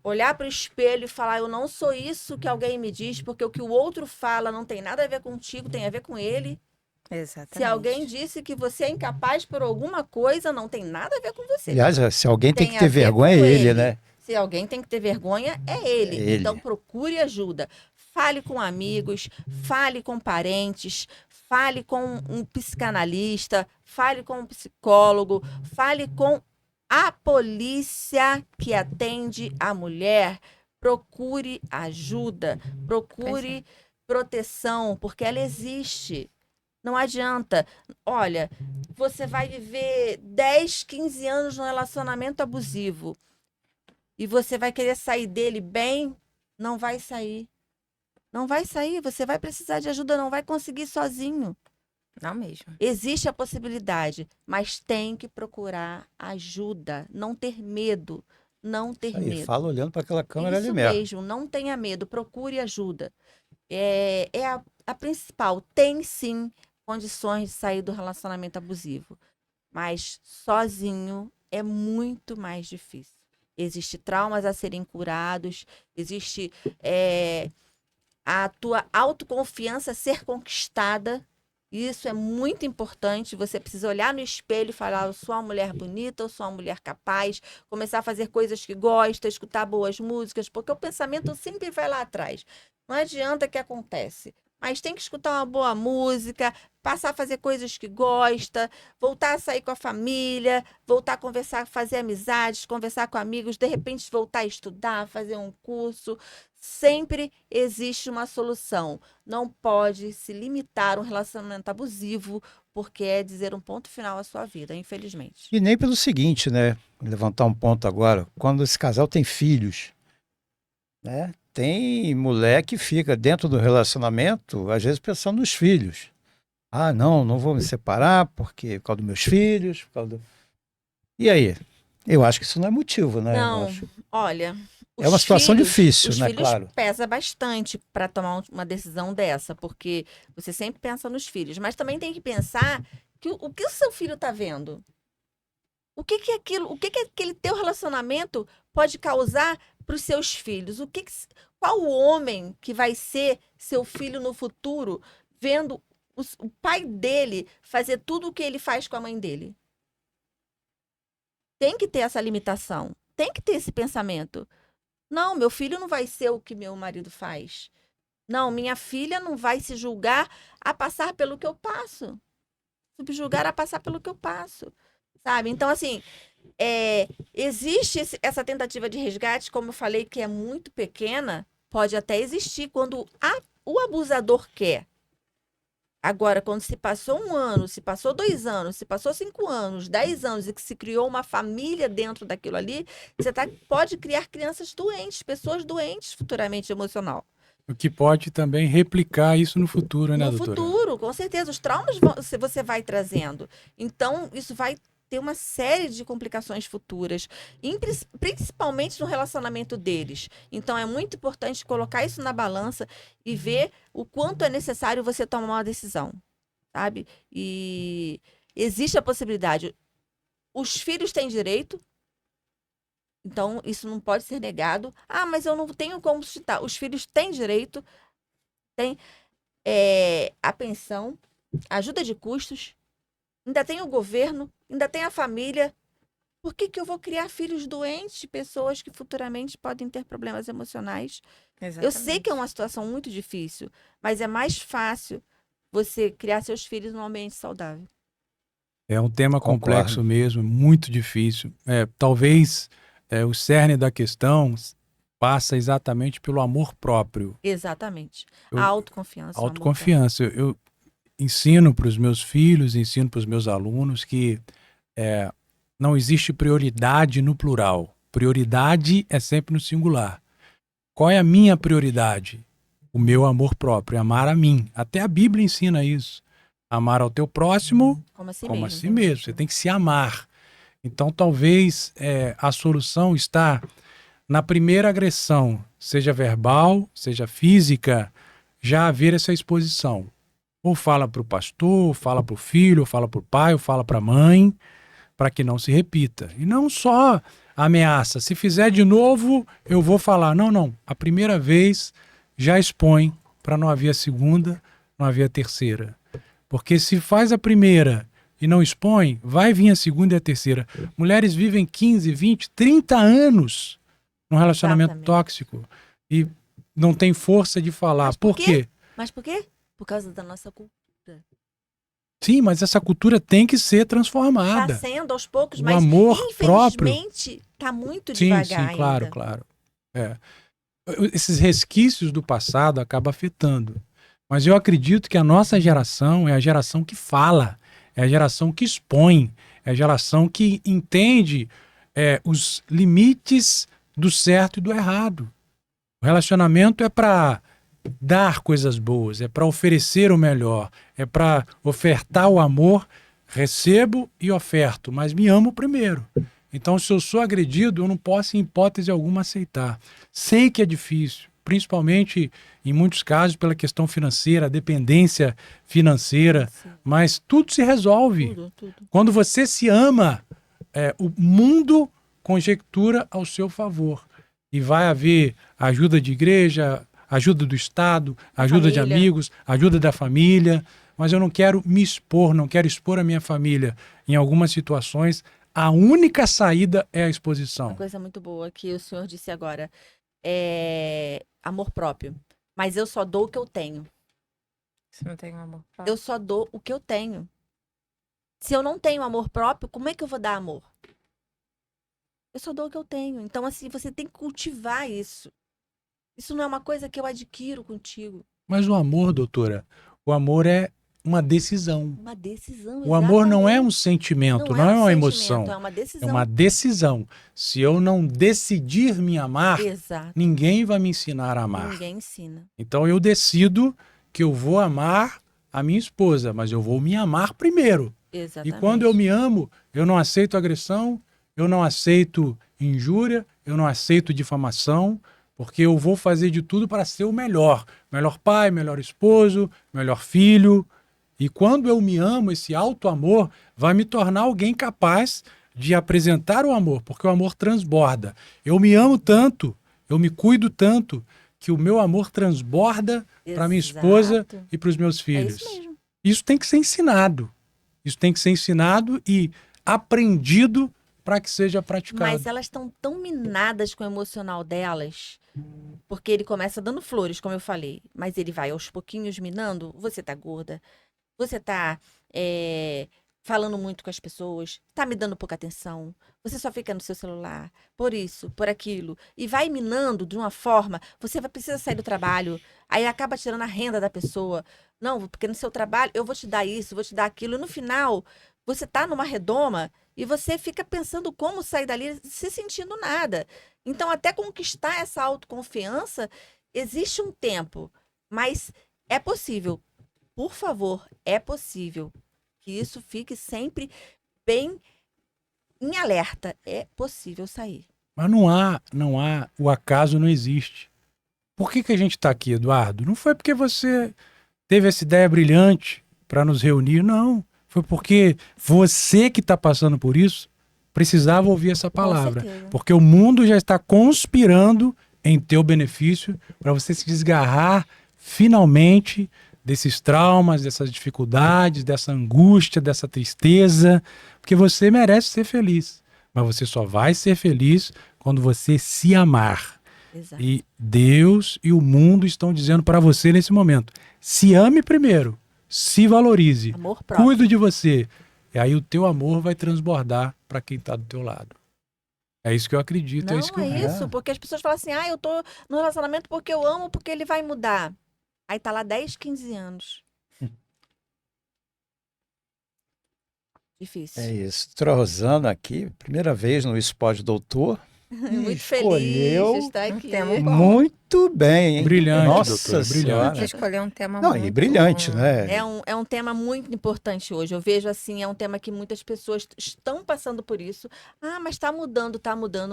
olhar para o espelho e falar: eu não sou isso que alguém me diz, porque o que o outro fala não tem nada a ver contigo, tem a ver com ele. Exatamente. Se alguém disse que você é incapaz por alguma coisa, não tem nada a ver com você. Aliás, se alguém tem que Tem a ter ver vergonha, com é ele, né? Se alguém tem que ter vergonha, é ele. É ele. Então procure ajuda. Fale com amigos, fale com parentes, fale com um psicanalista, fale com um psicólogo, fale com a polícia que atende a mulher. Procure ajuda, procure proteção, porque ela existe. Não adianta. Olha, você vai viver 10, 15 anos num relacionamento abusivo e você vai querer sair dele bem, não vai sair. Não vai sair, você vai precisar de ajuda, não vai conseguir sozinho. Não mesmo. Existe a possibilidade, mas tem que procurar ajuda, não ter medo, não ter Aí, medo. fala olhando para aquela câmera ali Isso mesmo. mesmo, não tenha medo, procure ajuda. É a principal. Tem sim condições de sair do relacionamento abusivo, mas sozinho é muito mais difícil. Existem traumas a serem curados, existe a tua autoconfiança a ser conquistada. Isso é muito importante. Você precisa olhar no espelho e falar: eu sou uma mulher bonita, eu sou uma mulher capaz. Começar a fazer coisas que gosta, escutar boas músicas, porque o pensamento sempre vai lá atrás. Não adianta que acontece. Mas tem que escutar uma boa música, passar a fazer coisas que gosta, voltar a sair com a família, voltar a conversar, fazer amizades, conversar com amigos, de repente voltar a estudar, fazer um curso. Sempre existe uma solução. Não pode se limitar a um relacionamento abusivo, porque é dizer um ponto final à sua vida, infelizmente. E nem pelo seguinte, né? Vou levantar um ponto agora. Quando esse casal tem filhos, né? Tem mulher que fica dentro do relacionamento, às vezes pensando nos filhos. Ah, não vou me separar porque por causa dos meus filhos, por causa do... E aí? Eu acho que isso não é motivo, né? Eu Não, acho. olha, É uma situação difícil, os né? filhos Claro. pesa bastante para tomar uma decisão dessa, porque você sempre pensa nos filhos, mas também tem que pensar que o que o seu filho está vendo? O que que aquilo, o que que aquele teu relacionamento pode causar para os seus filhos? Qual o homem que vai ser seu filho no futuro vendo o pai dele fazer tudo o que ele faz com a mãe dele? Tem que ter essa limitação, tem que ter esse pensamento. Não, meu filho não vai ser o que meu marido faz. Não, minha filha não vai se julgar a passar pelo que eu passo. Subjugar a passar pelo que eu passo. Sabe? Então, assim, existe essa tentativa de resgate, como eu falei, que é muito pequena, pode até existir quando o abusador quer. Agora, quando se passou 1 ano, se passou 2 anos, se passou 5 anos, 10 anos e que se criou uma família dentro daquilo ali, você pode criar crianças doentes, pessoas doentes futuramente emocional. O que pode também replicar isso no futuro, né, No doutora? futuro, com certeza. Os traumas você vai trazendo. Então, isso vai ter uma série de complicações futuras, principalmente no relacionamento deles. Então, é muito importante colocar isso na balança e ver o quanto é necessário você tomar uma decisão, sabe? E existe a possibilidade. Os filhos têm direito, então isso não pode ser negado. Ah, mas eu não tenho como suscitar. Os filhos têm direito, têm a pensão, a ajuda de custos, ainda tem o governo, ainda tem a família. Por que que eu vou criar filhos doentes, pessoas que futuramente podem ter problemas emocionais? Eu sei que é uma situação muito difícil, mas é mais fácil você criar seus filhos num ambiente saudável. É um tema Concordo. complexo mesmo, muito difícil. Talvez o cerne da questão passa exatamente pelo amor próprio. Exatamente. Eu- A autoconfiança. o amor Autoconfiança. Eu ensino para os meus filhos, ensino para os meus alunos que não existe prioridade no plural. Prioridade é sempre no singular. Qual é a minha prioridade? O meu amor próprio, amar a mim. Até a Bíblia ensina isso. Amar ao teu próximo como a si como a mesmo. si mesmo. Você tem que se amar. Então, talvez a solução está na primeira agressão, seja verbal, seja física, já haver essa exposição. Ou fala para o pastor, ou fala para o filho, ou fala para o pai, ou fala para a mãe, para que não se repita. E não só ameaça. Se fizer de novo, eu vou falar. Não, não. A primeira vez já expõe para não haver a segunda, não haver a terceira. Porque se faz a primeira e não expõe, vai vir a segunda e a terceira. Mulheres vivem 15, 20, 30 anos num relacionamento Exatamente. tóxico e não tem força de falar. Mas por Por quê? Mas por quê? Por causa da nossa cultura. Sim, mas essa cultura tem que ser Está transformada. sendo aos poucos, O mas amor próprio. infelizmente está muito Sim, devagar sim, claro, ainda. claro. Esses resquícios do passado acabam afetando. Mas eu acredito que a nossa geração é a geração que fala, é a geração que expõe, é a geração que entende os limites do certo e do errado. O relacionamento é para dar coisas boas, é para oferecer o melhor, é para ofertar o amor, recebo e oferto, mas me amo primeiro. Então, se eu sou agredido, eu não posso, em hipótese alguma, aceitar. Sei que é difícil, principalmente em muitos casos pela questão financeira, a dependência financeira, Sim. mas tudo se resolve. Tudo. Quando você se ama, o mundo conjectura ao seu favor. E vai haver ajuda de igreja, ajuda do Estado, ajuda de família. amigos, ajuda da família. Mas eu não quero me expor, não quero expor a minha família. Em algumas situações, a única saída é a exposição. Uma coisa muito boa que o senhor disse agora é amor próprio. Mas eu só dou o que eu tenho. Você não tem um amor próprio? Eu só dou o que eu tenho. Se eu não tenho amor próprio, como é que eu vou dar amor? Eu só dou o que eu tenho. Então, assim, você tem que cultivar isso. Isso não é uma coisa que eu adquiro contigo. Mas o amor, doutora, o amor é uma decisão. Uma decisão. O amor não é um exatamente. sentimento, não um é uma sentimento, emoção. É uma É decisão. uma decisão. Se eu não decidir me amar, Exato. ninguém vai me ensinar a amar. Ninguém ensina. Então eu decido que eu vou amar a minha esposa, mas eu vou me amar primeiro. Exatamente. E quando eu me amo, eu não aceito agressão, eu não aceito injúria, eu não aceito difamação, porque eu vou fazer de tudo para ser o melhor. Melhor pai, melhor esposo, melhor filho. E quando eu me amo, esse auto-amor vai me tornar alguém capaz de apresentar o amor, porque o amor transborda. Eu me amo tanto, eu me cuido tanto, que o meu amor transborda para minha esposa Exato. e para os meus É filhos. isso mesmo. Isso tem que ser ensinado. Isso tem que ser ensinado e aprendido para que seja praticado. Mas elas estão tão minadas com o emocional delas, porque ele começa dando flores, como eu falei, mas ele vai aos pouquinhos minando. Você tá gorda, você tá falando muito com as pessoas, tá me dando pouca atenção, você só fica no seu celular, por isso, por aquilo, e vai minando de uma forma, você vai precisar sair do trabalho, aí acaba tirando a renda da pessoa. Não, porque no seu trabalho eu vou te dar isso, vou te dar aquilo, e no final você tá numa redoma e você fica pensando como sair dali, se sentindo nada. Então, até conquistar essa autoconfiança, existe um tempo, mas é possível. Por favor, é possível que isso fique sempre bem em alerta. É possível sair. Mas não há, o acaso não existe. Por que a gente está aqui, Eduardo? Não foi porque você teve essa ideia brilhante para nos reunir, não. Foi porque você que está passando por isso precisava ouvir essa palavra. certeza. Porque o mundo já está conspirando em teu benefício para você se desgarrar finalmente desses traumas, dessas dificuldades, dessa angústia, dessa tristeza, porque você merece ser feliz. Mas você só vai ser feliz quando você se amar. Exato. E Deus e o mundo estão dizendo para você nesse momento: se ame primeiro, se valorize, Amor próprio. cuide de você. E aí o teu amor vai transbordar para quem está do teu lado. É isso que eu acredito, Não, é isso que eu é vejo. isso, porque as pessoas falam assim, eu tô no relacionamento porque eu amo, porque ele vai mudar. Aí tá lá 10, 15 anos. Difícil. É isso. Rosana aqui, primeira vez no Spot Doutor. Muito escolheu feliz de estar um aqui. tema bom. Muito bem, hein? Brilhante, Nossa doutora, brilhante. Senhora. Você escolheu um tema Não, muito... e brilhante, né? É um tema muito importante hoje. Eu vejo assim, é um tema que muitas pessoas estão passando por isso. Mas tá mudando,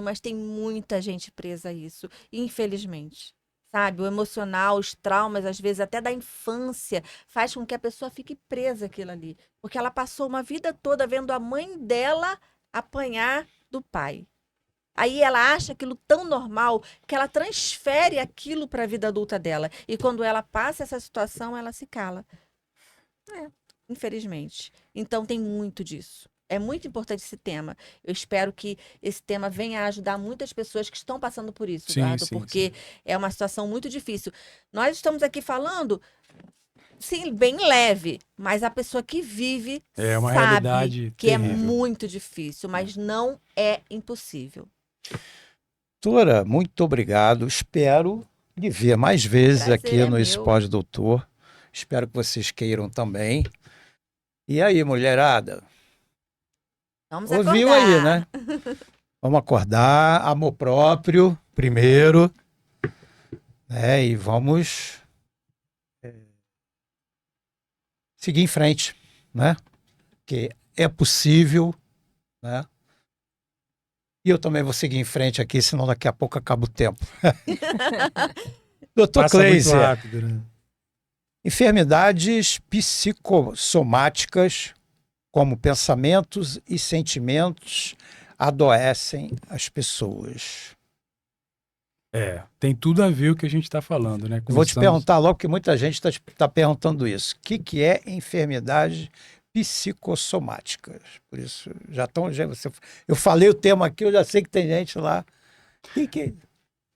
mas tem muita gente presa a isso, infelizmente. Sabe, o emocional, os traumas, às vezes até da infância, faz com que a pessoa fique presa àquilo ali. Porque ela passou uma vida toda vendo a mãe dela apanhar do pai. Aí ela acha aquilo tão normal que ela transfere aquilo para a vida adulta dela. E quando ela passa essa situação, ela se cala. Infelizmente. Então tem muito disso. É muito importante esse tema. Eu espero que esse tema venha a ajudar muitas pessoas que estão passando por isso, Sim, Eduardo, sim, porque é uma situação muito difícil. Nós estamos aqui falando, sim, bem leve, mas a pessoa que vive É uma sabe realidade que é terrível. muito difícil, mas não é impossível. Doutora, muito obrigado. Espero lhe ver mais vezes Prazer aqui é no meu. Spot Doutor. Espero que vocês queiram também. E aí, mulherada? Vamos Ouviu acordar. aí, né? Vamos acordar, amor próprio, primeiro, né? E vamos seguir em frente, né? Porque é possível, né? E eu também vou seguir em frente aqui, senão daqui a pouco acaba o tempo. Doutor Passa muito Kleiser, rápido, né? enfermidades psicossomáticas, como pensamentos e sentimentos, adoecem as pessoas. Tem tudo a ver o que a gente está falando, né? Eu vou te Começamos- perguntar logo, porque muita gente está perguntando isso. O que é enfermidade psicossomáticas? Por isso, eu falei o tema aqui, eu já sei que tem gente lá. O que é?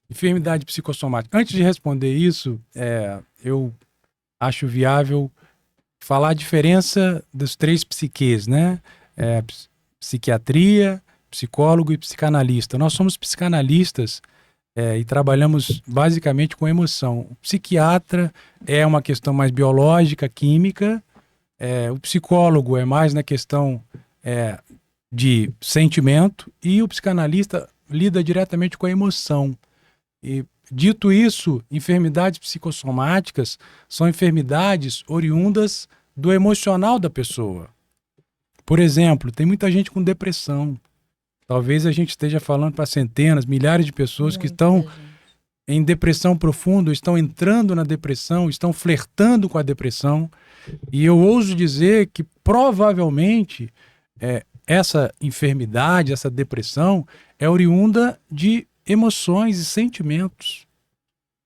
Enfermidade psicossomática. Antes de responder isso, eu acho viável falar a diferença dos 3 psiques, né? Psiquiatria, psicólogo e psicanalista. Nós somos psicanalistas e trabalhamos basicamente com emoção. O psiquiatra é uma questão mais biológica, química. O psicólogo é mais na questão de sentimento e o psicanalista lida diretamente com a emoção. E, dito isso, enfermidades psicossomáticas são enfermidades oriundas do emocional da pessoa. Por exemplo, tem muita gente com depressão. Talvez a gente esteja falando para centenas, milhares de pessoas que estão em depressão profunda, estão entrando na depressão, estão flertando com a depressão. E eu ouso dizer que provavelmente essa enfermidade, essa depressão, é oriunda de emoções e sentimentos.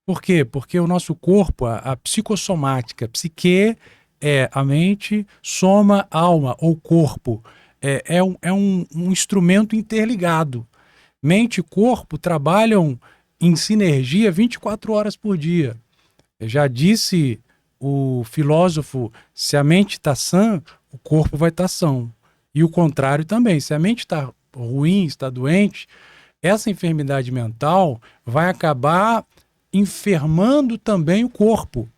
Por quê? Porque o nosso corpo, a psicossomática, psique é a mente, soma, alma ou corpo. É um instrumento interligado. Mente e corpo trabalham em sinergia 24 horas por dia. Já disse o filósofo, se a mente está sã, o corpo vai estar são. E o contrário também, se a mente está ruim, está doente, essa enfermidade mental vai acabar enfermando também o corpo.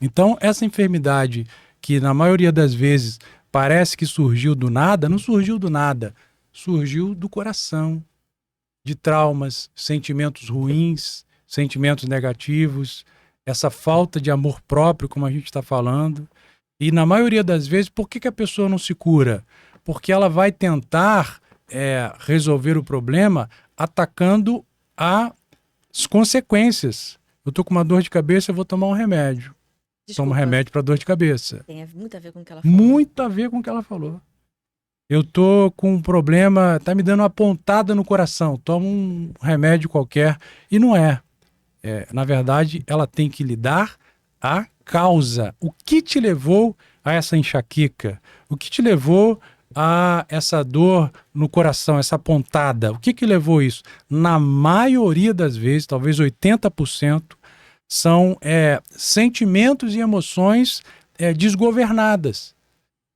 Então, essa enfermidade que na maioria das vezes parece que surgiu do nada, não surgiu do nada, surgiu do coração, de traumas, sentimentos ruins, sentimentos negativos, essa falta de amor próprio, como a gente está falando. E na maioria das vezes, por que a pessoa não se cura? Porque ela vai tentar resolver o problema atacando as consequências. Eu tô com uma dor de cabeça, eu vou tomar um remédio. Tomo remédio para dor de cabeça. Tem muito a ver com o que ela falou. Muito a ver com o que ela falou. Eu tô com um problema, tá me dando uma pontada no coração, tomo um remédio qualquer e não é. Na verdade, ela tem que lidar a causa. O que te levou a essa enxaqueca? O que te levou a essa dor no coração, essa pontada? O que levou isso? Na maioria das vezes, talvez 80%, são sentimentos e emoções desgovernadas.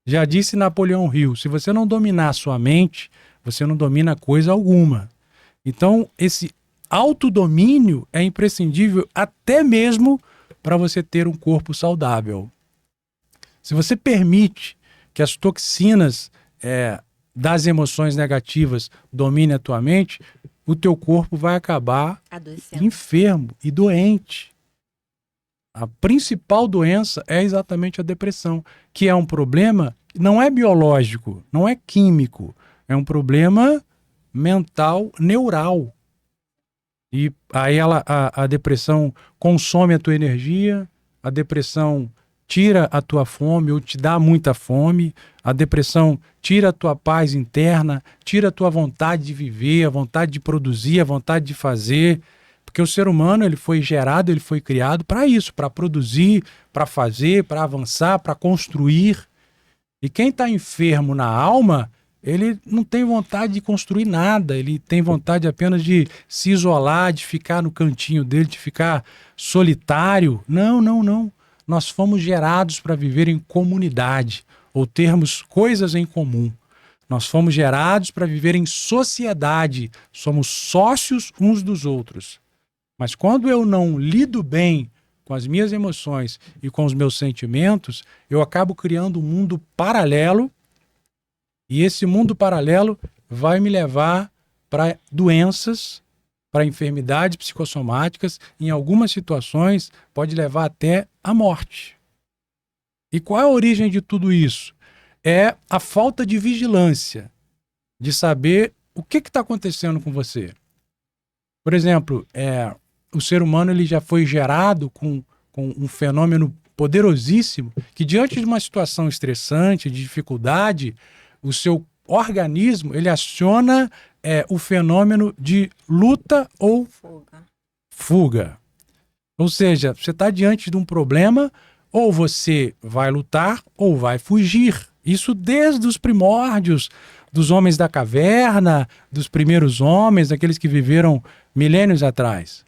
Já disse Napoleão Hill, se você não dominar a sua mente, você não domina coisa alguma. Então, esse autodomínio é imprescindível até mesmo para você ter um corpo saudável. Se você permite que as toxinas das emoções negativas dominem a tua mente, o teu corpo vai acabar enfermo e doente. A principal doença é exatamente a depressão, que é um problema, não é biológico, não é químico, é um problema mental, neural. E aí a depressão consome a tua energia, a depressão tira a tua fome ou te dá muita fome, a depressão tira a tua paz interna, tira a tua vontade de viver, a vontade de produzir, a vontade de fazer. Porque o ser humano ele foi gerado, ele foi criado para isso, para produzir, para fazer, para avançar, para construir. E quem está enfermo na alma, ele não tem vontade de construir nada, ele tem vontade apenas de se isolar, de ficar no cantinho dele, de ficar solitário. Não, não, não. Nós fomos gerados para viver em comunidade, ou termos coisas em comum. Nós fomos gerados para viver em sociedade, somos sócios uns dos outros. Mas quando eu não lido bem com as minhas emoções e com os meus sentimentos, eu acabo criando um mundo paralelo, e esse mundo paralelo vai me levar para doenças, para enfermidades psicossomáticas, em algumas situações pode levar até a morte. E qual é a origem de tudo isso? É a falta de vigilância, de saber o que está acontecendo com você. Por exemplo, o ser humano ele já foi gerado com um fenômeno poderosíssimo que, diante de uma situação estressante, de dificuldade, o seu organismo ele aciona o fenômeno de luta ou fuga. Ou seja, você está diante de um problema, ou você vai lutar ou vai fugir. Isso desde os primórdios dos homens da caverna, dos primeiros homens, daqueles que viveram milênios atrás.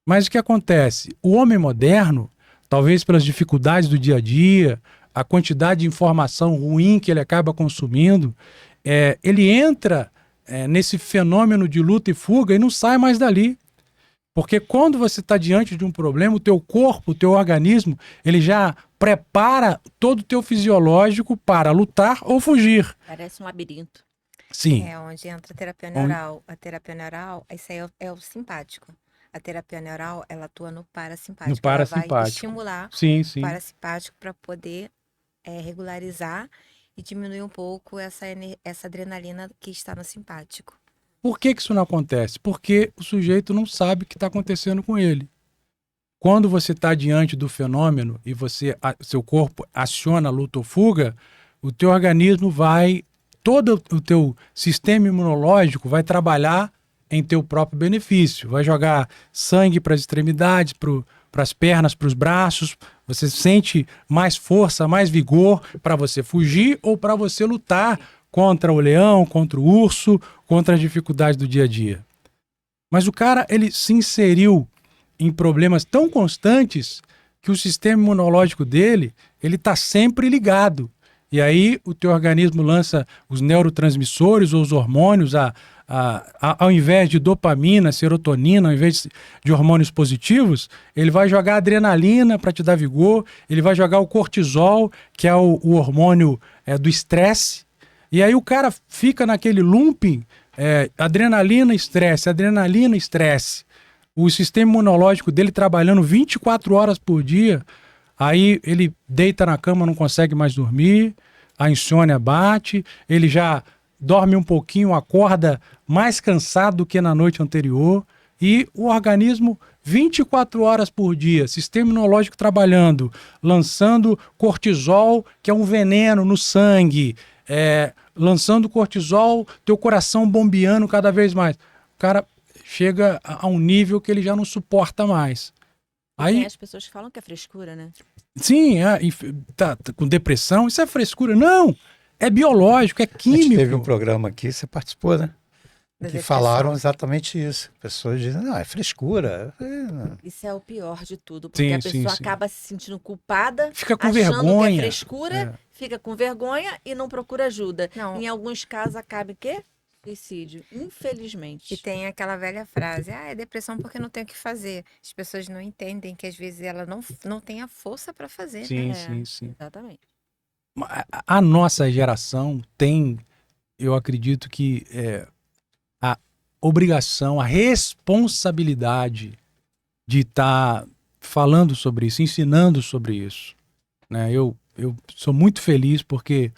Mas o que acontece? O homem moderno, talvez pelas dificuldades do dia a dia, a quantidade de informação ruim que ele acaba consumindo, ele entra nesse fenômeno de luta e fuga e não sai mais dali. Porque quando você está diante de um problema, o teu corpo, o teu organismo, ele já prepara todo o teu fisiológico para lutar ou fugir. Parece um labirinto. Sim. É onde entra a terapia neural. A terapia neural, isso aí é o simpático. A terapia neural, ela atua no parasimpático. No parasimpático. Ela vai estimular sim. o parasimpático para poder regularizar e diminuir um pouco essa adrenalina que está no simpático. Por que isso não acontece? Porque o sujeito não sabe o que está acontecendo com ele. Quando você está diante do fenômeno e seu corpo aciona luta ou fuga, o teu organismo todo o teu sistema imunológico vai trabalhar em teu próprio benefício. Vai jogar sangue para as extremidades, para as pernas, para os braços. Você sente mais força, mais vigor para você fugir ou para você lutar contra o leão, contra o urso, contra as dificuldades do dia a dia. Mas o cara, ele se inseriu em problemas tão constantes que o sistema imunológico dele, ele está sempre ligado. E aí o teu organismo lança os neurotransmissores ou os hormônios, ao invés de dopamina, serotonina, ao invés de hormônios positivos, ele vai jogar adrenalina para te dar vigor, ele vai jogar o cortisol, que é o hormônio do estresse. E aí o cara fica naquele looping, adrenalina, estresse, o sistema imunológico dele trabalhando 24 horas por dia, aí ele deita na cama, não consegue mais dormir, a insônia bate, ele já dorme um pouquinho, acorda mais cansado do que na noite anterior, e o organismo 24 horas por dia, sistema imunológico trabalhando, lançando cortisol, que é um veneno no sangue, lançando cortisol, teu coração bombeando cada vez mais. O cara chega a um nível que ele já não suporta mais. Aí, Tem as pessoas que falam que é frescura, né? sim, tá com depressão, isso é frescura. Não, é biológico, é A gente químico. teve um programa aqui, você participou, né? Da Que depressão. falaram exatamente isso. Pessoas dizem, não, é frescura. Isso é o pior de tudo, porque Sim, a pessoa sim, sim. acaba se sentindo culpada, Fica com achando vergonha. que é frescura, fica com vergonha e não procura ajuda. Não. Em alguns casos acaba em quê? Suicídio, infelizmente. E tem aquela velha frase, é depressão porque não tem o que fazer. As pessoas não entendem que às vezes ela não tem a força para fazer, Sim, né? sim, sim. Exatamente. A nossa geração tem, eu acredito que a obrigação, a responsabilidade de estar falando sobre isso, ensinando sobre isso, né? Eu sou muito feliz porque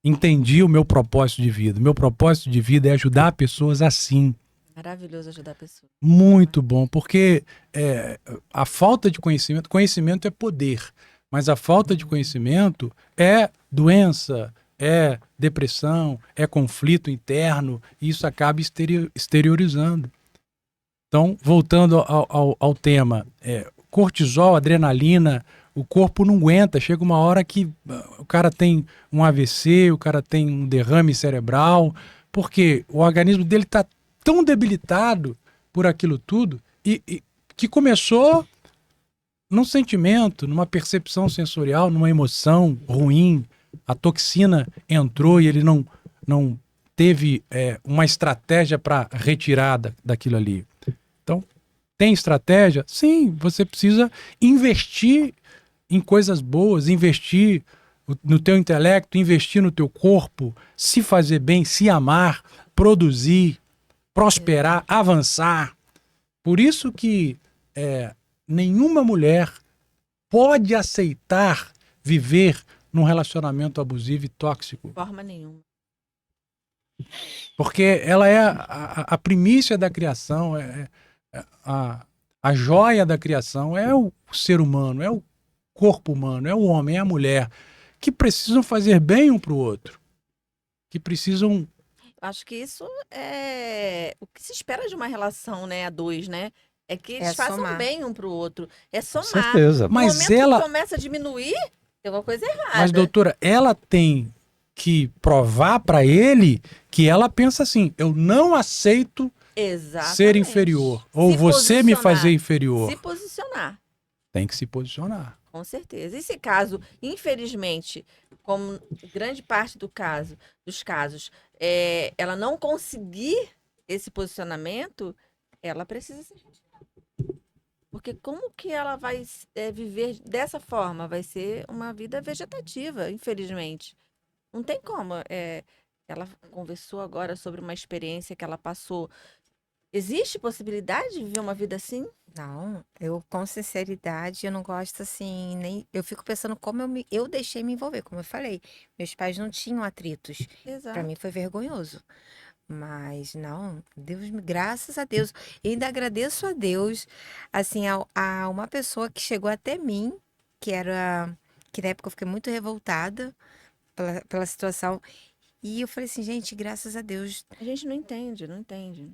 entendi o meu propósito de vida. Meu propósito de vida é ajudar pessoas assim. Maravilhoso ajudar a pessoa. Muito bom, porque a falta de conhecimento é poder, mas a falta de conhecimento é doença, é depressão, é conflito interno, e isso acaba exteriorizando. Então, voltando ao tema, cortisol, adrenalina, o corpo não aguenta, chega uma hora que o cara tem um AVC, o cara tem um derrame cerebral, porque o organismo dele está tão debilitado por aquilo tudo e que começou num sentimento, numa percepção sensorial, numa emoção ruim. A toxina entrou e ele não teve uma estratégia para retirada daquilo ali. Então, tem estratégia? Sim, você precisa investir em coisas boas, investir no teu intelecto, investir no teu corpo, se fazer bem, se amar, produzir, prosperar, avançar. Por isso que nenhuma mulher pode aceitar viver num relacionamento abusivo e tóxico. De forma nenhuma. Porque ela é a primícia da criação, a joia da criação é o ser humano, é o corpo humano, é o homem, é a mulher, que precisam fazer bem um para o outro, que precisam... Acho que isso é o que se espera de uma relação, né, a dois, né? É que eles façam somar. bem um pro outro. É Com somar. certeza. No Mas momento ela... que começa a diminuir, tem alguma coisa errada. Mas, doutora, ela tem que provar para ele que ela pensa assim, eu não aceito Exatamente. ser inferior, ou Se você me posicionar. fazer inferior. Se posicionar, Tem que se posicionar. com certeza. E se caso, infelizmente, como grande parte dos casos, ela não conseguir esse posicionamento, ela precisa ser retirada. Porque como que ela vai viver dessa forma? Vai ser uma vida vegetativa, infelizmente. Não tem como. Ela conversou agora sobre uma experiência que ela passou. Existe possibilidade de viver uma vida assim? Não, eu com sinceridade, eu não gosto assim, nem eu fico pensando como eu deixei me envolver, como eu falei, meus pais não tinham atritos. Para Exato. mim foi vergonhoso. Mas não, graças a Deus, eu ainda agradeço a Deus, assim, a uma pessoa que chegou até mim, que na época eu fiquei muito revoltada pela situação. E eu falei assim, gente, graças a Deus, A gente não entende, não entende.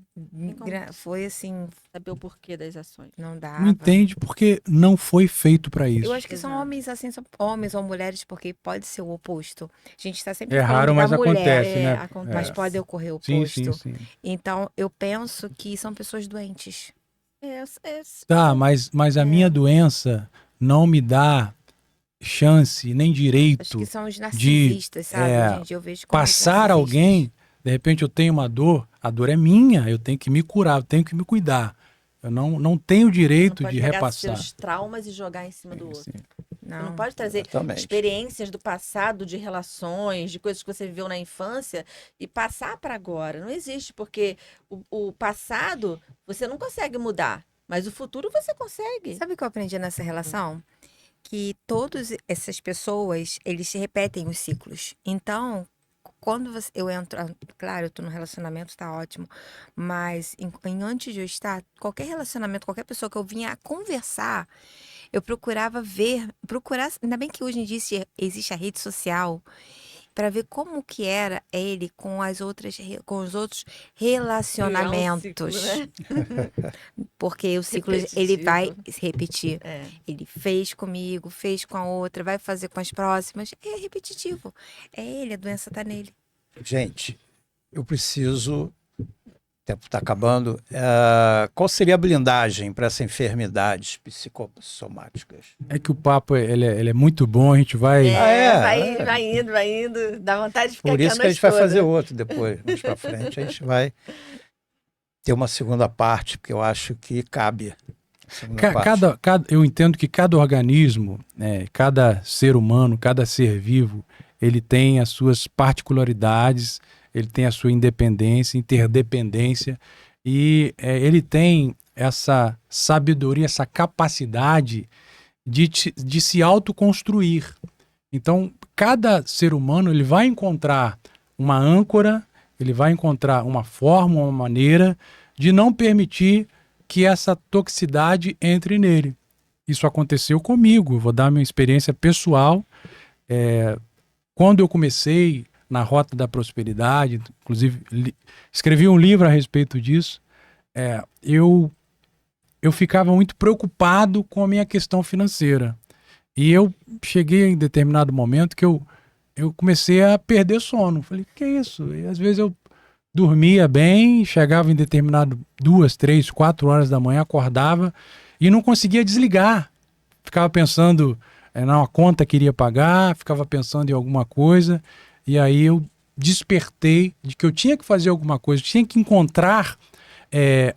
como. foi assim, Saber o porquê das ações. não dava. Não entende porque não foi feito para isso. Eu acho que são Exato. homens assim, são homens ou mulheres, porque pode ser o oposto. A gente está sempre É falando raro, da mas mulher, acontece, né? Acontece. mas pode ocorrer o Sim, oposto. sim, sim. Então, eu penso que são pessoas doentes. Tá, mas a minha doença não me dá chance, nem Acho direito que são os narcisistas, sabe? Gente, eu vejo como passar narcisistas. alguém, de repente eu tenho uma dor, a dor é minha, eu tenho que me curar, eu tenho que me cuidar. Eu não tenho o direito Não pode de pegar repassar. seus traumas e jogar em cima do outro. Sim. Você não pode trazer Exatamente. experiências do passado, de relações, de coisas que você viveu na infância e passar para agora. Não existe, porque o passado você não consegue mudar. Mas o futuro você consegue. Sabe o que eu aprendi nessa relação? Que todas essas pessoas, eles se repetem os ciclos. Então, quando eu entro, claro, eu tô no relacionamento, tá ótimo, mas antes de eu estar, qualquer relacionamento, qualquer pessoa que eu vinha conversar, eu procurava ainda bem que hoje em dia existe a rede social, para ver como que era ele com com os outros relacionamentos. Porque o ciclo ele vai se repetir. É. Ele fez comigo, fez com a outra, vai fazer com as próximas. É repetitivo. É ele, a doença tá nele. Gente, eu preciso. O tempo está acabando. Qual seria a blindagem para essas enfermidades psicossomáticas? É que o papo ele é muito bom, a gente vai. Vai indo. Dá vontade de ficar Por aqui isso a que a gente noite vai toda. fazer outro depois, mais para frente. A gente vai ter uma segunda parte, porque eu acho que cabe. a segunda parte. Eu entendo que cada organismo, cada ser humano, cada ser vivo, ele tem as suas particularidades, ele tem a sua independência, interdependência, e ele tem essa sabedoria, essa capacidade de se autoconstruir. Então, cada ser humano ele vai encontrar uma âncora, ele vai encontrar uma forma, uma maneira de não permitir que essa toxicidade entre nele. Isso aconteceu comigo, vou dar minha experiência pessoal. Quando eu comecei na Rota da Prosperidade, inclusive escrevi um livro a respeito disso, eu ficava muito preocupado com a minha questão financeira. E eu cheguei em determinado momento que eu comecei a perder sono. Falei, que é isso? E às vezes eu dormia bem, chegava em determinado 2, 3, 4 horas da manhã, acordava e não conseguia desligar. Ficava pensando na conta que iria pagar, ficava pensando em alguma coisa, e aí eu despertei de que eu tinha que fazer alguma coisa, tinha que encontrar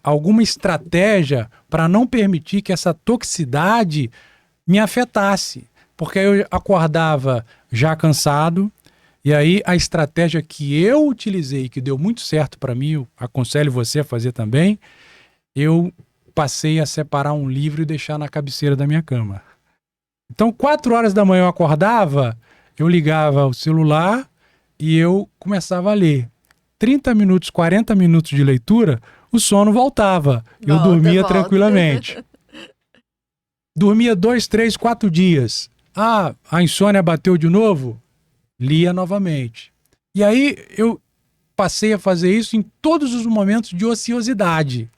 alguma estratégia para não permitir que essa toxicidade me afetasse, porque eu acordava já cansado, e aí a estratégia que eu utilizei, que deu muito certo para mim, eu aconselho você a fazer também, eu passei a separar um livro e deixar na cabeceira da minha cama. Então, 4 horas da manhã eu acordava, eu ligava o celular e eu começava a ler. 30 minutos, 40 minutos de leitura, o sono voltava. Eu dormia tranquilamente. Dormia 2, 3, 4 dias. A insônia bateu de novo? Lia novamente. E aí eu passei a fazer isso em todos os momentos de ociosidade.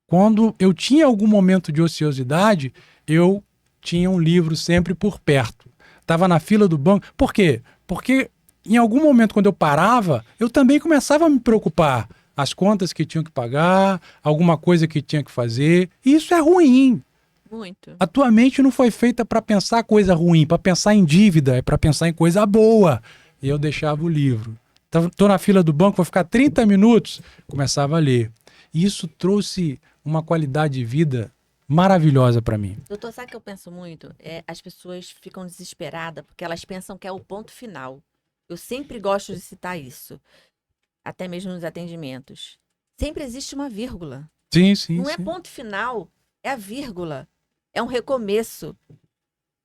Quando eu tinha algum momento de ociosidade, eu tinha um livro sempre por perto. Estava na fila do banco. Por quê? Porque em algum momento, quando eu parava, eu também começava a me preocupar. As contas que tinham que pagar, alguma coisa que tinha que fazer. E isso é ruim. Muito. A tua mente não foi feita para pensar coisa ruim, para pensar em dívida, é para pensar em coisa boa. E eu deixava o livro. Estou na fila do banco, vou ficar 30 minutos, começava a ler. E isso trouxe uma qualidade de vida maravilhosa para mim. Doutor, sabe o que eu penso muito? As pessoas ficam desesperadas porque elas pensam que é o ponto final. Eu sempre gosto de citar isso, até mesmo nos atendimentos. Sempre existe uma vírgula. Sim, sim. Não é ponto final, é a vírgula. É um recomeço.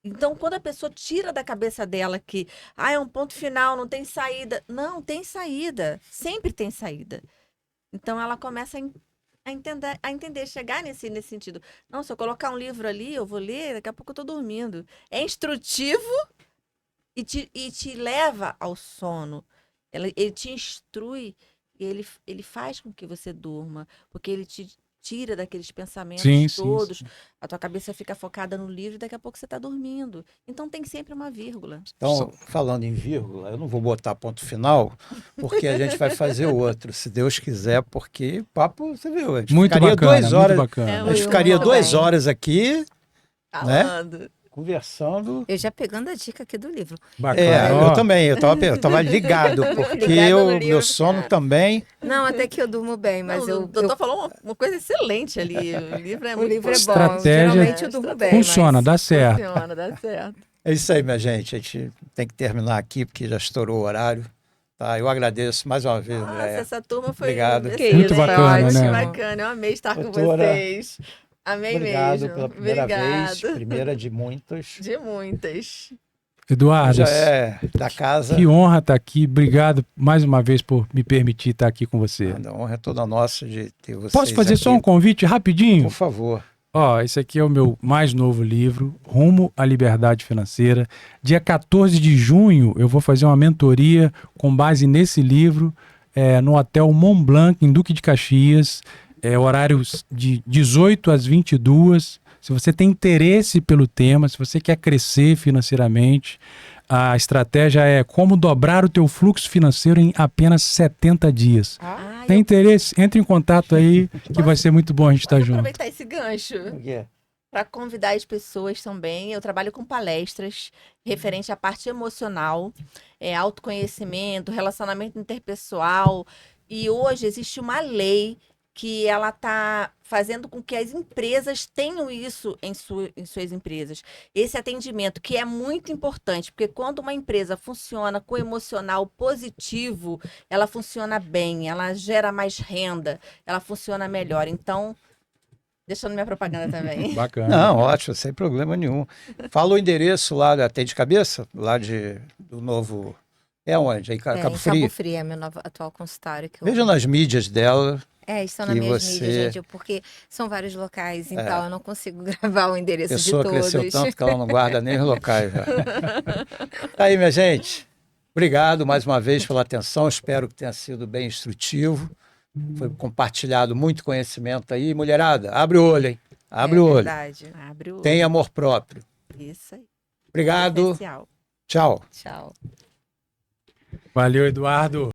Então, quando a pessoa tira da cabeça dela que é um ponto final, não tem saída. Não, tem saída. Sempre tem saída. Então, ela começa a entender, chegar nesse sentido. Não, se eu colocar um livro ali, eu vou ler, daqui a pouco eu tô dormindo. É instrutivo e te leva ao sono. Ele te instrui e ele faz com que você durma, porque ele te tira daqueles pensamentos todos. Sim. A tua cabeça fica focada no livro e daqui a pouco você está dormindo. Então tem sempre uma vírgula. Então, falando em vírgula, eu não vou botar ponto final, porque a gente vai fazer outro, se Deus quiser, porque papo, você viu, a gente muito ficaria bacana, 2 horas. Muito bacana. A gente ficaria 2 horas aqui, falando, né? Conversando. Eu já pegando a dica aqui do livro. Bacana. Eu também, eu tava ligado, porque meu sono também. Não, até que eu durmo bem, mas o doutor falou uma coisa excelente ali. O livro é muito livro é bom. Estratégia Geralmente eu durmo bem. Funciona, dá certo. Funciona, dá certo. É isso aí, minha gente. A gente tem que terminar aqui, porque já estourou o horário. Tá, eu agradeço mais uma vez, Andréia. Essa turma foi Obrigado. Muito bacana, né? Bacana, eu amei estar com Doutora, vocês. Amei Obrigado mesmo. pela primeira vez, Obrigada. primeira de muitas. De muitas. Eduardo, Já é da casa. que honra estar aqui. Obrigado mais uma vez por me permitir estar aqui com você. A honra é toda nossa de ter vocês Posso fazer aqui. só um convite rapidinho? Por favor. Ó, esse aqui é o meu mais novo livro, Rumo à Liberdade Financeira. Dia 14 de junho eu vou fazer uma mentoria com base nesse livro no Hotel Mont Blanc, em Duque de Caxias. Horários de 18 às 22. Se você tem interesse pelo tema, se você quer crescer financeiramente, a estratégia é como dobrar o teu fluxo financeiro em apenas 70 dias. Ah, Tem interesse? Entre em contato aí, que vai ser muito bom a gente estar posso junto. aproveitar esse gancho para convidar as pessoas também. Eu trabalho com palestras referente à parte emocional, autoconhecimento, relacionamento interpessoal. E hoje existe uma lei que ela está fazendo com que as empresas tenham isso em suas empresas. Esse atendimento, que é muito importante, porque quando uma empresa funciona com emocional positivo, ela funciona bem, ela gera mais renda, ela funciona melhor. Então, deixando minha propaganda também. Bacana. Não, ótimo, sem problema nenhum. Fala o endereço lá, tem de cabeça? Lá do novo... É onde? Aí, Cabo Em Frio? Cabo Frio é meu novo, atual consultório. Que eu... Veja nas mídias dela. Estão nas que minhas você- mídias, gente, porque são vários locais, então eu não consigo gravar o A endereço de pessoa todos. cresceu tanto que ela não guarda nem os locais já. Tá aí, minha gente. Obrigado mais uma vez pela atenção. Espero que tenha sido bem instrutivo. Foi compartilhado muito conhecimento aí. Mulherada, abre o olho, hein? Abre o olho. Verdade. Abre o olho. Tem amor próprio. Isso aí. Obrigado. Especial. Tchau. Tchau. Valeu, Eduardo.